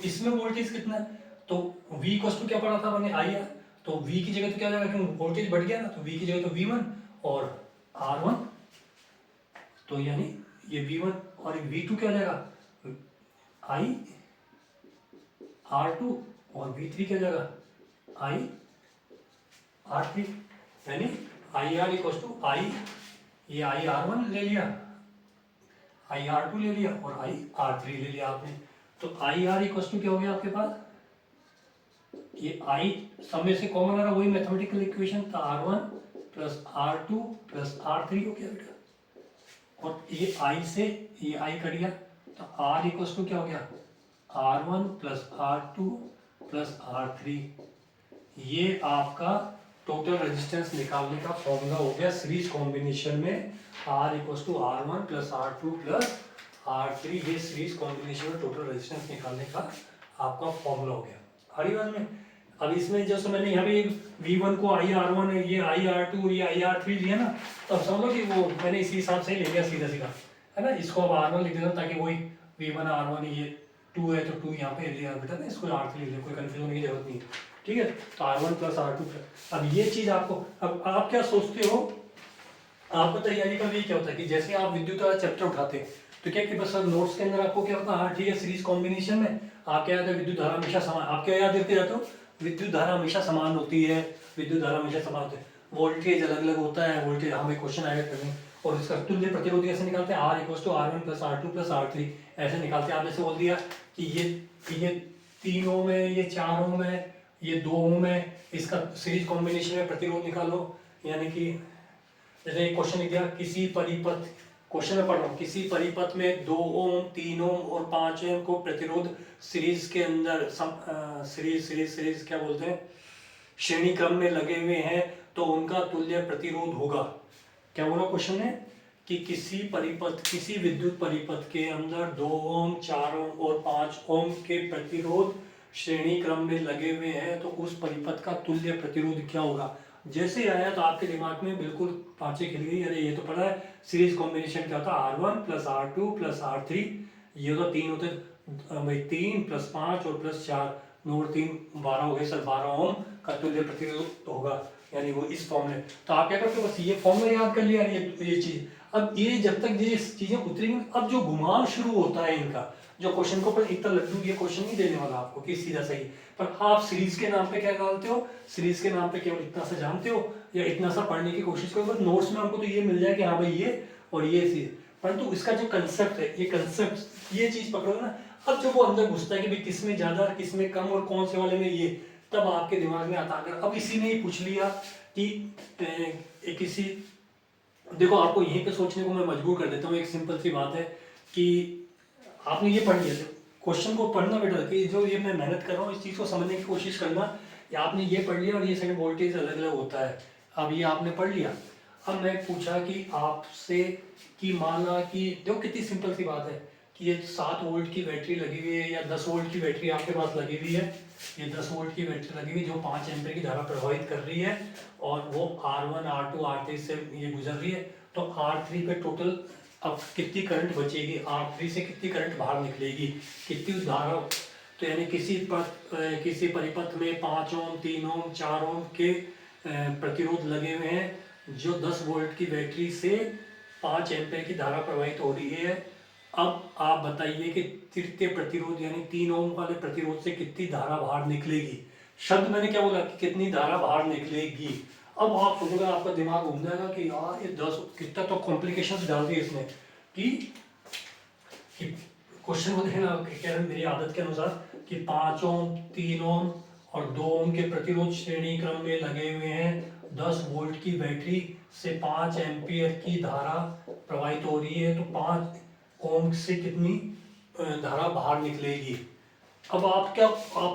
इसमें वोल्टेज कितना है, तो V इक्वल्स टू क्या पड़ा था मैंने, IR, तो V की जगह तो क्या जाएगा, क्यों वोल्टेज बढ़ गया ना, तो V की जगह तो V1 और R1, तो यानी ये V1 और V2 क्या हो जाएगा, I R2 और V3 क्या हो जाएगा, I R3, यानी IR इक्वल्स टू I, ये I R1 ले लिया, I R2 ले लिया और I R3 ले लिया आपने, तो I R इक्वल्स टू क्या हो गया आपके पास, ये I सब में से कॉमन आ रहा, वही मैथमेटिकल इक्वेशन था, R1 plus R2 plus R3 हो गया बेटा, और ये I से ये I कट गया, तो R इक्वल्स टू क्या हो गया, R1 plus R2 plus R3, ये आपका टोटल रेजिस्टेंस निकालने का फॉर्मूला हो गया सीरीज कॉम्बिनेशन में, R equals to R1 plus R2 plus R3, ये सीरीज कॉम्बिनेशन में टोटल रेजिस्टेंस निकालने का आपका फॉर्मूला हो गया, हरी बात में। अब इसमें जैसे मैंने यहाँ पे V1 को IR1, ये IR2, ये IR3 लिया ना, तो अब समझ लो कि वो मैंने इसी हिसाब से ही ले लिया सीधा सीधा, है ना, इसको अब R1 लिख देता हूँ ताकि वही V1 R1 ये 2 है तो 2 यहाँ पे लिया बेटा ना, इसको R3 ले लिया, कोई कंफ्यूजन होने की जरूरत नहीं है, ठीक है। तो R1 प्लस R2 प्लस, अब ये चीज़ आपको, अब आप क्या सोचते हो, आपको तैयारी का भी क्या होता है कि जैसे आप विद्युत वाला चैप्टर उठाते हैं तो क्या कि बस नोट्स के अंदर आपको क्या होता है, हाँ ठीक है, सीरीज कॉम्बिनेशन में आप क्या याद है, विद्युत धारा हमेशा समान, आप क्या याद करके जाते हो, विद्युत धारा हमेशा समान होती है, विद्युत धारा हमेशा समान होती है, वोल्टेज अलग अलग होता है, वोल्टेज हमें क्वेश्चन आएगा करने, और इसका तुल्य प्रतिरोध कैसे निकालते हैं, R equal to R1 plus R2 plus R3 ऐसे निकालते हैं। आप जैसे बोल दिया कि ये 3 ओम है, ये 4 ओम है, ये 2 ओम है, इसका सीरीज कॉम्बिनेशन में प्रतिरोध निकालो, यानी कि जैसे क्वेश्चन लिख दिया, किसी परिपथ, क्वेश्चन में पढ़ रहा हूँ, किसी परिपथ में 2 ओम 3 ओम और 5 ओम को प्रतिरोध सीरीज के अंदर सीरीज क्या बोलते हैं, श्रेणी क्रम में लगे हुए हैं तो उनका तुल्य प्रतिरोध होगा। क्या बोला क्वेश्चन ने कि किसी परिपथ, किसी विद्युत परिपथ के अंदर 2 ओम 4 ओम और 5 ओम के प्रतिरोध श्रेणी क्रम में लगे हुए हैं तो उस परिपथ का तुल्य प्रतिरोध क्या होगा। जैसे ही आया तो आपके दिमाग में बिल्कुल पांचें खिल गई, अरे ये तो पता है सीरीज कॉम्बिनेशन क्या होता है, R1 plus R2 plus R3, ये तो 3 होते भाई, 3 प्लस 5 और प्लस 4, 9 और 3 12 हो गए सर, 12 ओम का तुल्य प्रतिरोध होगा, यानी वो इस फॉर्म में। तो आप क्या करते हो, बस ये फॉर्मूला याद कर लिया, ये चीज। अब ये जब तक ये चीजें उतरेंगी, अब जो घुमाव शुरू होता है इनका, जो क्वेश्चन को पर इतना लड्डू ये क्वेश्चन नहीं देने वाला आपको कि सीधा सही, पर आप सीरीज के नाम पे क्या डालते हो, सीरीज के नाम पे केवल इतना सा जानते हो या इतना सा पढ़ने की कोशिश करो, बस नोट्स में हमको तो ये मिल जाए कि हाँ भाई ये और ये चीज, परंतु इसका जो कंसेप्ट है, ये कंसेप्ट, ये चीज पकड़ो ना, अब जब वो अंदर घुसता है कि भाई किस में ज्यादा किस में कम और कौन से वाले में ये, तब आपके दिमाग में आता है। अब इसी ने ही पूछ लिया कि किसी, देखो आपको यहीं पे सोचने को मैं मजबूर कर देता हूँ, एक सिंपल सी बात है कि आपने ये पढ़ लिया, क्वेश्चन को पढ़ना बेटा, कि जो ये मैं मेहनत कर रहा हूँ इस चीज़ को समझने की कोशिश करना, या आपने ये पढ़ लिया और ये सेकंड वोल्टेज अलग अलग होता है, अब ये आपने पढ़ लिया। अब मैं पूछा कि आपसे कि माना कि देखो कितनी सिंपल सी बात है कि ये 7 वोल्ट की बैटरी लगी हुई है या 10 वोल्ट की बैटरी आपके पास लगी हुई है, ये 10 वोल्ट की बैटरी लगी हुई जो 5 एम्पीयर की धारा प्रभावित कर रही है और वो R1 R2 R3 से ये गुजर रही है, तो R3 पे टोटल अब कितनी करंट बचेगी, R3 से कितनी करंट बाहर निकलेगी, कितनी धारा, तो यानी किसी परिपथ में 5 ओम 3 ओम 4 ओम के प्रतिरोध लगे हुए हैं जो 10 वोल्ट की बैटरी से 5 एम्पीयर की धारा प्रवाहित हो रही है। अब आप बताइए कि तृतीय प्रतिरोध यानी 3 ओम वाले प्रतिरोध से कितनी धारा बाहर निकलेगी। शब्द मैंने क्या बोला कि कितनी धारा बाहर निकलेगी। अब आप सोचोगे, आपका दिमाग घूम जाएगा कि यार ये 10 कितना तो कॉम्प्लिकेशंस डाल दिए इसने कि क्वेश्चन को देखना कह रहे मेरी आदत के अनुसार कि 5 ओम 3 ओम और 2 ओम के प्रतिरोध श्रेणी क्रम में लगे हुए हैं, 10 वोल्ट की बैटरी से 5 एम्पियर की धारा प्रवाहित हो रही है, तो 5 ओम से कितनी धारा बाहर निकलेगी। अब आप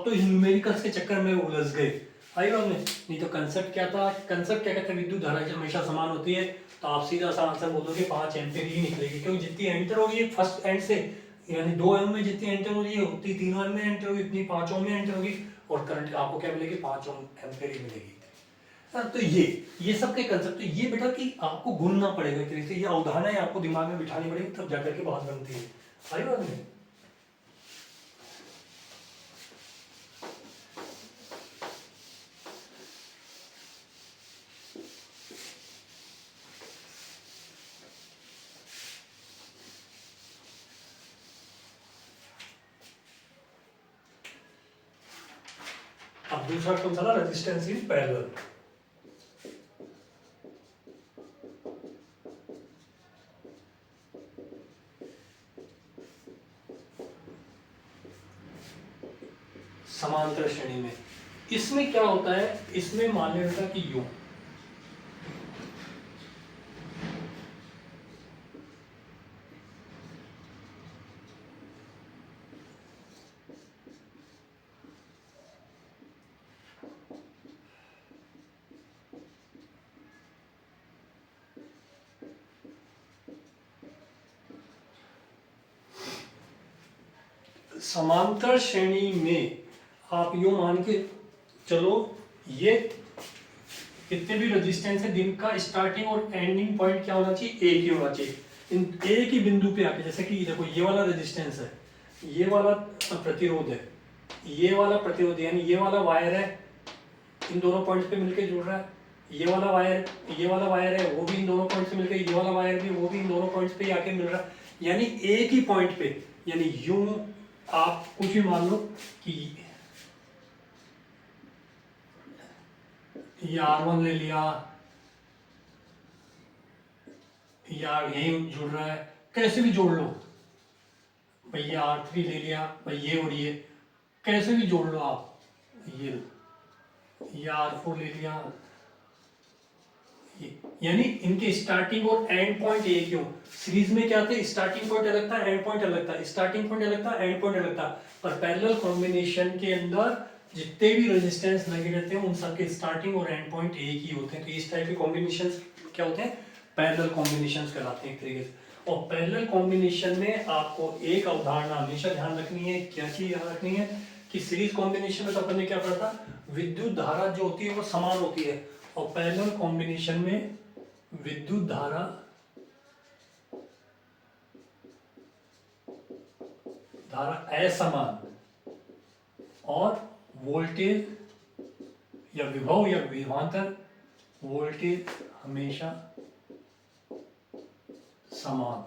तो न्यूमेरिकल्स के चक्कर में उलझ गए, आई बात में, नहीं तो कंसेप्ट क्या था, कंसेप्ट क्या कहते हैं, विद्युत धारा जो हमेशा समान होती है, तो आप सीधा सा आंसर बोलोगे 5 एम्पियर ही निकलेगी, क्योंकि जितनी एंटर होगी फर्स्ट एंड से, यानी 2 ओम में जितनी एंटर हो रही है उतनी 3 ओम में एंटर होगी, उतनी 5 ओम में एंटर होगी, और करंट आपको क्या मिलेगी, 5 ओम एम्पियर ही मिलेगी। तो ये सब के कंसेप्ट, तो ये बेटा कि आपको घूमना पड़ेगा एक तरीके से, ये अवधारणाएं आपको दिमाग में बिठानी पड़ेगी, तब जाकर के बात बनती है, आई बात में। अब दूसरा कौन सा था, रेजिस्टेंस इन पैरेलल। समांतर श्रेणी में इसमें क्या होता है, इसमें मान लेता कि यूं समांतर श्रेणी में आप यूं मान के चलो, ये कितने भी रेजिस्टेंस है, दिन का स्टार्टिंग और एंडिंग पॉइंट क्या होना चाहिए, एक ही होना चाहिए। इन एक ही बिंदु पे आके, जैसे कि देखो ये वाला रेजिस्टेंस है, ये वाला प्रतिरोध है, ये वाला प्रतिरोध यानी ये वाला वायर है, इन दोनों पॉइंट्स पे मिलके जुड़ रहा है, ये वाला वायर है वो भी इन दोनों पॉइंट्स पे मिलके, ये वाला वायर भी वो भी इन दोनों पॉइंट्स पे आके मिल रहा है, यानी एक ही पॉइंट पे, यानी यूं आप कुछ भी मान लो कि ये R1 ले लिया, यार यही जुड़ रहा है, कैसे भी जोड़ लो भाई, ये R3 ले लिया भाई, ये और ये कैसे भी जोड़ लो आप, ये R4 ले लिया, यानी इनके स्टार्टिंग और एंड पॉइंट एक ही हो। सीरीज में क्या थे, स्टार्टिंग पॉइंट अलग था, एंड पॉइंट अलग था, स्टार्टिंग पॉइंट अलग था, एंड पॉइंट अलग था, पर पैरेलल कॉम्बिनेशन के अंदर जितने भी रेजिस्टेंस लगे रहते हैं उन सबके स्टार्टिंग और एंड पॉइंट एक ही होते हैं। तो इस टाइप के कॉम्बिनेशंस क्या होते हैं, पैरेलल कॉम्बिनेशंस कहलाते हैं एक तरीके से। और पैरेलल कॉम्बिनेशन में आपको एक अवधारणा हमेशा ध्यान रखनी है, क्या चीज ध्यान रखनी है कि सीरीज कॉम्बिनेशन में तो अपन ने क्या पढ़ा था, विद्युत धारा जो होती है वो समान होती है, और पैरेलल कॉम्बिनेशन में विद्युत धारा असमान और वोल्टेज या विभव या विभवांतर वोल्टेज हमेशा समान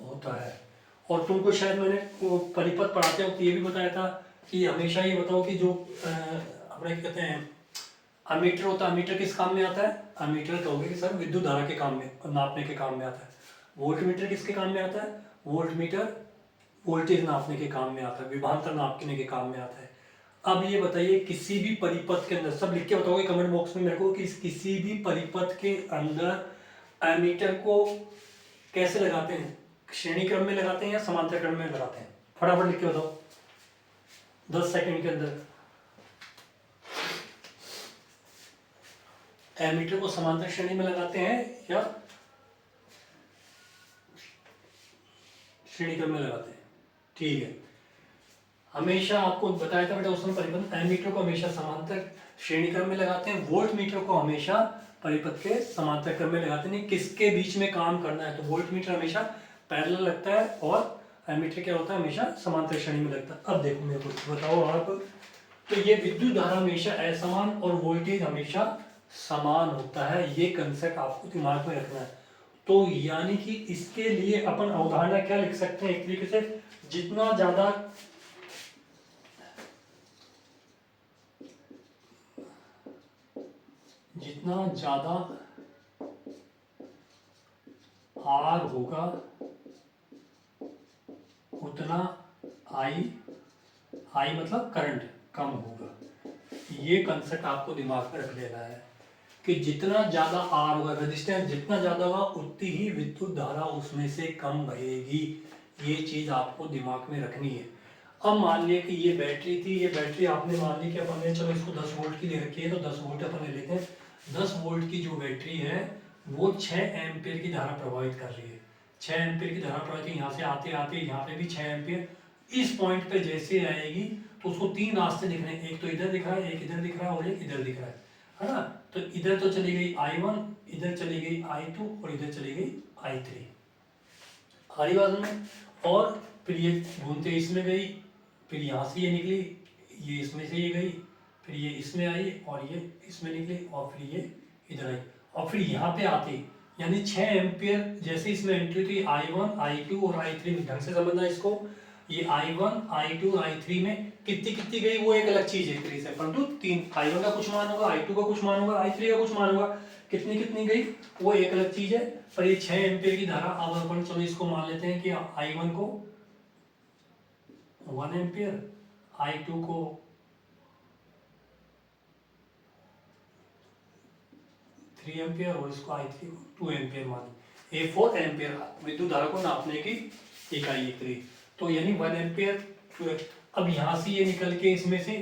होता है। और तुमको शायद मैंने परिपथ पढ़ाते वक्त ये भी बताया था कि हमेशा ये बताओ कि जो अपने क्या कहते हैं अमीटर होता है, अमीटर किस काम में आता है, अमीटर कहोगे कि सर विद्युत धारा के काम में, नापने के काम में आता है। वोल्टमीटर किसके काम में आता है, वोल्टमीटर वोल्टेज नापने के काम में आता है, विभवांतर नापने के काम में आता है। अब ये बताइए किसी भी परिपथ के अंदर, सब लिख के बताओगे कमेंट बॉक्स में मेरे को कि किसी भी परिपथ के अंदर एमीटर को कैसे लगाते हैं, श्रेणी क्रम में लगाते हैं या समांतर क्रम में लगाते हैं, फटाफट लिख के बताओ 10 सेकंड के अंदर। एमीटर को समांतर श्रेणी में लगाते हैं या श्रेणी क्रम में लगाते हैं, ठीक है। हमेशा आपको बताया था बेटा उसमें परिपथ, एमीटर को हमेशा समांतर श्रेणी क्रम में लगाते हैं, वोल्ट मीटर को हमेशा परिपथ के समांतर क्रम में लगाते हैं। किसके बीच में काम करना है, तो वोल्ट मीटर हमेशा पैरेलल लगता है और एमीटर क्या होता है, हमेशा समांतर श्रेणी में लगता है। अब देखो मेरे को बताओ आप, तो ये विद्युत धारा हमेशा असमान और वोल्टेज हमेशा समान होता है, ये कंसेप्ट आपको दिमाग में रखना है। तो यानी कि इसके लिए अपन अवधारणा क्या लिख सकते हैं, एक तरीके से जितना ज्यादा आर होगा उतना आई मतलब करंट कम होगा। ये कंसेप्ट आपको दिमाग में रख लेना है कि जितना ज्यादा आर होगा, रेजिस्टेंस जितना ज्यादा होगा उतनी ही विद्युत धारा उसमें से कम बहेगी। ये चीज आपको दिमाग में रखनी है। अब मान लिया कि ये बैटरी थी, ये बैटरी आपने मान ली कि अपन ने चलो इसको 10 वोल्ट की ले रखी है, तो 10 वोल्ट अपन ले लेते हैं। 10 वोल्ट की जो बैटरी है वो 6 एम्पियर की धारा प्रभावित कर रही है। 6 एम्पियर की धारा प्रभावित, यहाँ से आते आते यहाँ पे भी 6 एम्पियर, इस पॉइंट पे जैसे आएगी तो उसको 3 रास्ते दिख रहे हैं, एक तो इधर दिख रहा है, एक इधर दिख रहा है और एक इधर दिख रहा है ना। तो इधर तो चली गई I1, इधर चली गई I2 और इधर चली गई I3, हरी बाजू में। और फिर ये घूमते इसमें गई, फिर यहाँ से ये निकली, ये इसमें से ये गई, फिर ये इसमें आई और ये इसमें निकली और फिर ये इधर आई और फिर यहाँ पे आती, यानी 6 एम्पियर जैसे इसमें एंट्री थी I1, I2 और I3 में। ढंग से समझना इसको, ये I1, I2 और I3 में कितनी कितनी गई वो एक अलग चीज है तरीके से, परंतु 3 I1 का कुछ मान होगा, I2 का कुछ मान होगा, I3 का कुछ मान होगा, कितनी कितनी गई वो एक अलग चीज है। पर ये 6 एम्पियर की धारा, अब अपन चलो इसको मान लेते हैं कि I1 को 1 एम्पियर, I2 को 3 एम्पियर और इसको I3 को 2 एम्पियर मान, ये 4 एम्पियर विद्युत धारा को नापने की इकाई एक तरीके। तो यानी 1 एम्पियर। अब यहाँ से ये निकल के इसमें से,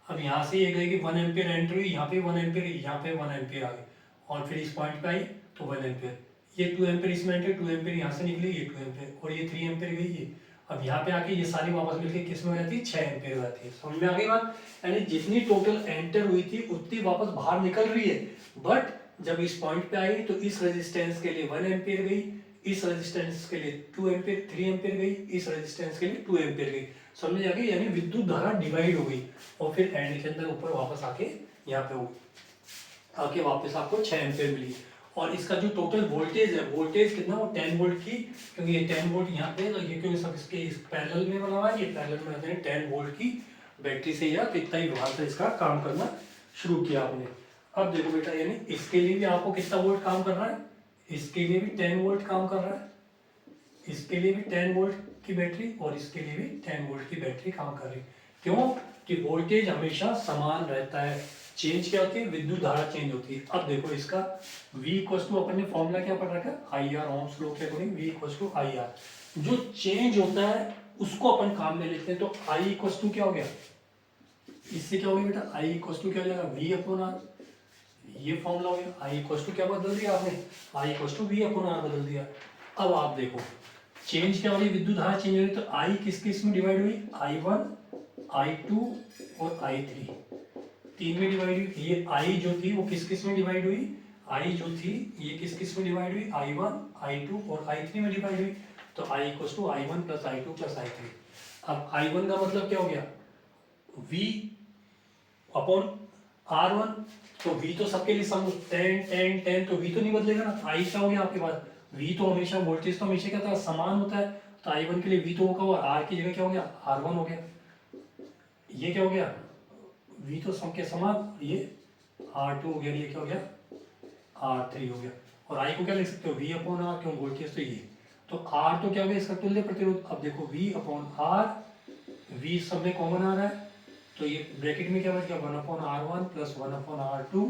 अब यहाँ से ये गई कि 1 एम्पियर एंट्री हुई, यहाँ पे 1 एम्पियर, यहाँ पे 1 एम्पियर आ गई और फिर इस पॉइंट पे आई तो 1 एम्पियर, ये 2 एम्पियर इसमें एंट्री, 2 एम्पियर यहाँ से निकली, ये 2 एम्पियर और ये 3 एम्पियर गई ये। अब यहाँ पे आके ये सारी वापस मिलकर किस में हो जाती है, 6 एम्पियर हो जाती है। समझ में आ गई बात, यानी जितनी टोटल एंटर हुई थी उतनी वापस बाहर निकल रही है। बट जब इस पॉइंट पे आई तो इस रेजिस्टेंस के लिए 1 एम्पियर गई, इस रेजिस्टेंस के लिए 2 एम्पीयर 3 एम्पीयर गई, इस रेजिस्टेंस के लिए 2 एम्पीयर गई, समझ आ गई, यानी विद्युत धारा डिवाइड हो गई और फिर एंड के अंदर ऊपर वापस आके यहाँ पे हो आके वापस आपको 6 एम्पीयर मिली। और इसका जो टोटल वोल्टेज है, वोल्टेज कितना, वो 10 वोल्ट की, क्योंकि ये 10 वोल्ट यहाँ पे, तो ये क्योंकि सब इसके इस पैरेलल में बना हुआ है, ये पैरेलल में रहते हैं 10 वोल्ट की बैटरी से या कितना ही व्यवहार से इसका काम करना शुरू किया आपने। अब देखो बेटा, यानी इसके लिए भी आपको कितना वोल्ट काम कर रहा है, इसके लिए भी 10 वोल्ट काम कर रहा है, इसके लिए भी 10 वोल्ट की बैटरी और इसके लिए भी 10 वोल्ट की बैटरी काम कर रही है। क्यों कि वोल्टेज हमेशा समान रहता है, चेंज क्या होती है, विद्युत धारा चेंज होती है। अब देखो इसका V इक्वल टू, अपन ने फॉर्मूला क्या पढ़ रखा है, आई आर, ओम्स लॉ के according V equal to I R, जो चेंज होता है उसको अपन काम में लेते हैं। तो I इक्वल टू क्या हो गया, इससे क्या हो गया बेटा, I इक्वल टू क्या हो जाएगा, V अपॉन आर, ये फॉर्मूला हो गया। I इक्वल टू क्या बदल दिया आपने, I equal to V upon R बदल दिया। अब आप देखो चेंज क्या हो रही है, विद्युत धारा चेंज हो रही है, तो I किस किस में डिवाइड हुई, I1, I2 और I3, तीन में डिवाइड हुई। ये I जो थी वो किस किस में डिवाइड हुई, I जो थी ये किस किस में डिवाइड हुई, I1, I2 और I3 में डिवाइड हुई। तो I equal to I1 plus I2 plus I3। अब I1 का मतलब क्या हो गया, V अपॉन R1, तो V तो सबके लिए सम 10 10 10, तो V तो नहीं बदलेगा ना। I क्या हो गया आपके पास, V तो हमेशा, वोल्टेज तो हमेशा क्या था, समान होता है, तो I1 के लिए V तो होगा, और R की जगह क्या हो गया, R1 हो गया। ये क्या हो गया, V तो सबके समान, ये R2 हो गया, ये क्या हो गया, R3 हो गया। और I को क्या लिख सकते हो, V अपॉन R, क्यों, वोल्टेज तो ये, तो R तो क्या हो गया इसका तुल्य प्रतिरोध। अब देखो V अपॉन R, V सब में कॉमन आ रहा है, तो ये ब्रैकेट में क्या बच गया, 1 upon R1 plus 1 upon R2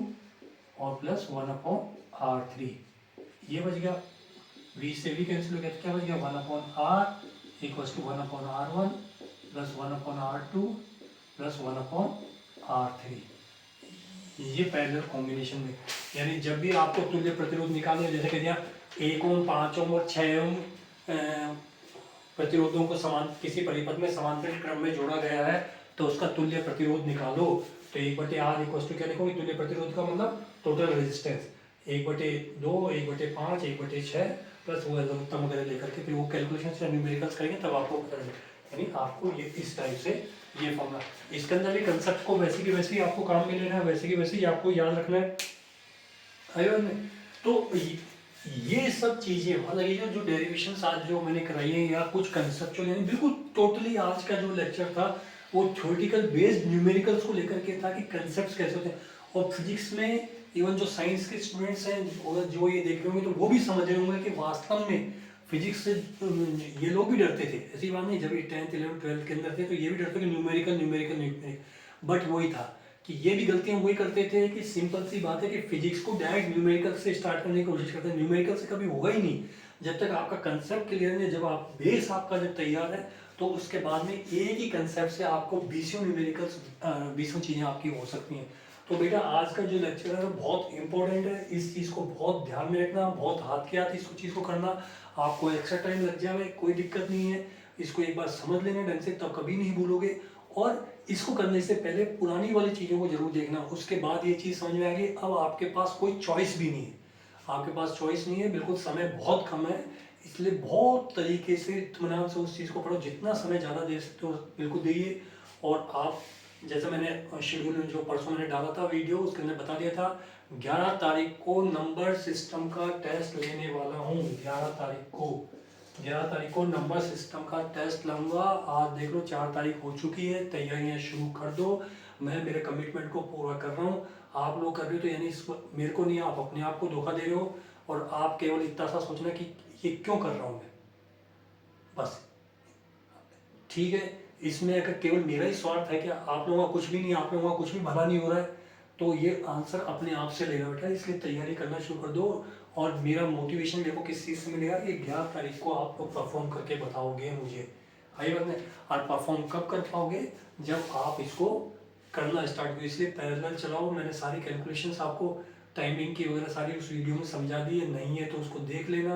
और प्लस 1 अपॉन R3, ये बच गया। V से V कैंसिल हो गया, तो क्या बच गया, 1 upon R equals to 1 upon R1 plus 1 upon R2 plus 1 upon R3, ये पैरेलल कॉम्बिनेशन में। यानी जब भी आपको तुल्य प्रतिरोध निकालना है, जैसे कि दिया 1 ओम 5 ओम और 6 ओम प्रतिरोधों को समान किसी परिपथ में समांतर क्रम में जोड़ा गया है, तो उसका तुल्य प्रतिरोध निकालो। तो 1/R इक्वल टू क्या लिखोगे, तुल्य प्रतिरोध का मतलब टोटल रेजिस्टेंस 1/2 1/5 1/6 प्लस वो लघुत्तम वगैरह लेकर के फिर वो कैलकुलेशन से न्यूमेरिकल्स करेंगे, तब आपको पता चलेगा। यानी आपको ये इस टाइप से ये फॉर्मूला, इसके अंदर भी कंसेप्ट को वैसे की वैसे ही आपको काम में लेना है, वैसे की वैसे ही आपको याद रखना है। आयो में तो ये सब चीजें, मतलब ये जो डेरिवेशन आज जो मैंने कराई है, या कुछ कंसेप्चुअल, यानी बिल्कुल टोटली आज का जो लेक्चर था वो थ्योरेटिकल बेस्ड न्यूमेरिकल्स को लेकर के था कि कंसेप्ट्स कैसे होते हैं। और फिजिक्स में इवन जो साइंस के स्टूडेंट्स हैं और जो ये देख रहे होंगे, तो वो भी समझ रहे होंगे कि वास्तव में फिजिक्स से ये लोग भी डरते थे, ऐसी बात नहीं, जब ये 10th 11th 12th के अंदर थे तो ये भी डरते थे न्यूमेरिकल न्यूमेरिकल न्यूमेरिकल, बट वही था कि ये भी गलतियां वही करते थे कि सिंपल सी बात है कि फिजिक्स को डायरेक्ट न्यूमेरिकल से स्टार्ट करने की कोशिश करते हैं। न्यूमेरिकल से कभी होगा ही नहीं जब तक आपका कंसेप्ट क्लियर नहीं है। जब आप बेस आपका जब तैयार है, तो उसके बाद में एक ही कंसेप्ट से आपको 20 न्यूमेरिकल्स 20 चीज़ें आपकी हो सकती हैं। तो बेटा आज का जो लेक्चर है बहुत इंपॉर्टेंट है, इस चीज़ को बहुत ध्यान में रखना, बहुत हाथ के हाथ इस चीज़ को करना। आपको एक्स्ट्रा टाइम लग जाए कोई दिक्कत नहीं है, इसको एक बार समझ लेना ढंग से, तब कभी नहीं भूलोगे। और इसको करने से पहले पुरानी वाली चीज़ों को जरूर देखना, उसके बाद ये चीज़ समझ में आएगी। अब आपके पास कोई चॉइस भी नहीं है, आपके पास चॉइस नहीं है, बिल्कुल समय बहुत कम है, इसलिए बहुत तरीके से इत्मीनान से उस चीज़ को पढ़ो, जितना समय ज़्यादा दे सकते हो बिल्कुल दीजिए। और आप जैसे मैंने शेड्यूल में जो परसों मैंने डाला था वीडियो, उसके अंदर बता दिया था 11 तारीख को नंबर सिस्टम का टेस्ट लेने वाला हूँ। 11 तारीख को नंबर सिस्टम का टेस्ट लूँगा। आज देख लो 4 तारीख हो चुकी है, तैयारियाँ शुरू कर दो। मैं मेरे कमिटमेंट को पूरा कर रहा हूँ, आप लोग कर रहे हो, तो यानी मेरे को नहीं, आप अपने आप को धोखा दे रहे हो। और आप केवल इतना सा सोचना कि ये क्यों कर रहा हूँ मैं, बस ठीक है। इसमें अगर केवल मेरा ही स्वार्थ है कि आप लोगों का कुछ भी नहीं, आप लोगों का कुछ भी भला नहीं हो रहा है, तो ये आंसर अपने आप से लेगा बेटा। इसलिए तैयारी करना शुरू कर दो। और मेरा मोटिवेशन देखो किस चीज़ से मिलेगा, कि 11 तारीख को आप लोग परफॉर्म करके बताओगे मुझे, आई बात नहीं। और परफॉर्म कब कर पाओगे, जब आप इसको करना स्टार्ट करो। इसलिए पैरेलल चलाओ, मैंने सारी कैलकुलेशंस आपको टाइमिंग की वगैरह सारी उस वीडियो में समझा दी है, नहीं है तो उसको देख लेना,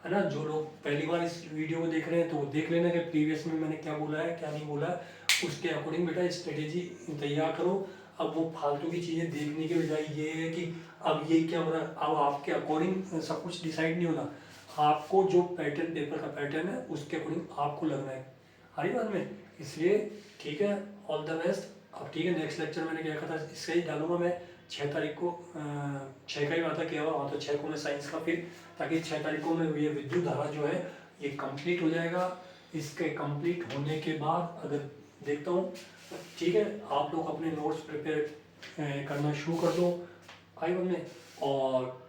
है ना। जो लोग पहली बार इस वीडियो को देख रहे हैं तो वो देख लेना कि प्रीवियस में मैंने क्या बोला है क्या नहीं बोला है, उसके अकॉर्डिंग बेटा स्ट्रेटेजी तैयार करो। अब वो फालतू की चीज़ें देखने के बजाय ये है कि अब ये क्या हो रहा है, अब आपके अकॉर्डिंग सब कुछ डिसाइड नहीं होना। आपको जो पैटर्न, पेपर का पैटर्न है उसके अकॉर्डिंग आपको लगना है, हरी बात में। इसलिए ठीक है, ऑल द बेस्ट। अब ठीक है, नेक्स्ट लेक्चर मैंने क्या कहा था, इससे ही डालूंगा मैं 6 तारीख को, 6 का ही वादा किया हुआ, हाँ तो 6 को मैं साइंस का, फिर ताकि 6 तारीख को मैं ये विद्युत धारा जो है ये कंप्लीट हो जाएगा। इसके कंप्लीट होने के बाद अगर देखता हूँ, ठीक है, आप लोग अपने नोट्स प्रिपेयर करना शुरू कर दो आई बन में। और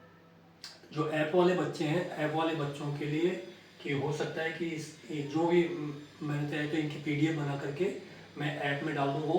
जो ऐप वाले बच्चे हैं, ऐप वाले बच्चों के लिए कि हो सकता है कि ये जो भी मैंने तय तो इनकी पीडीएफ बना करके मैं ऐप में डाल दूँ वो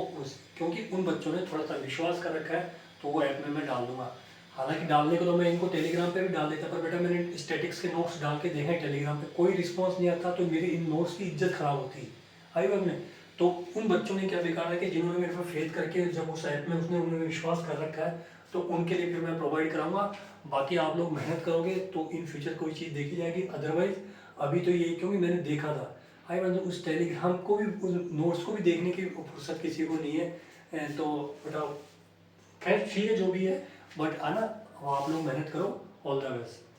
क्योंकि उन बच्चों ने थोड़ा सा विश्वास कर रखा है तो वो ऐप में मैं डाल दूंगा। हालांकि डालने को तो मैं इनको टेलीग्राम पे भी डाल देता, पर बेटा मैंने स्टैटिक्स के नोट्स डाल के देखे टेलीग्राम पे, कोई रिस्पॉन्स नहीं आता, तो मेरी इन नोट्स की इज्जत खराब होती आई बात में। तो उन बच्चों ने क्या बिगाड़ा है कि जिन्होंने मेरे पर फेथ करके जब उस ऐप में उन्होंने विश्वास कर रखा है, तो उनके लिए फिर मैं प्रोवाइड कराऊंगा। बाकी आप लोग मेहनत करोगे तो इन फ्यूचर कोई चीज़ देखी जाएगी, अदरवाइज अभी तो ये क्योंकि मैंने देखा था आई बंद उस टेलीग्राम को भी, उस नोट्स को भी देखने की फुर्सत किसी को नहीं है। तो बताओ, खैर ठीक है जो भी है, बट आना आप लोग मेहनत करो, ऑल द बेस्ट।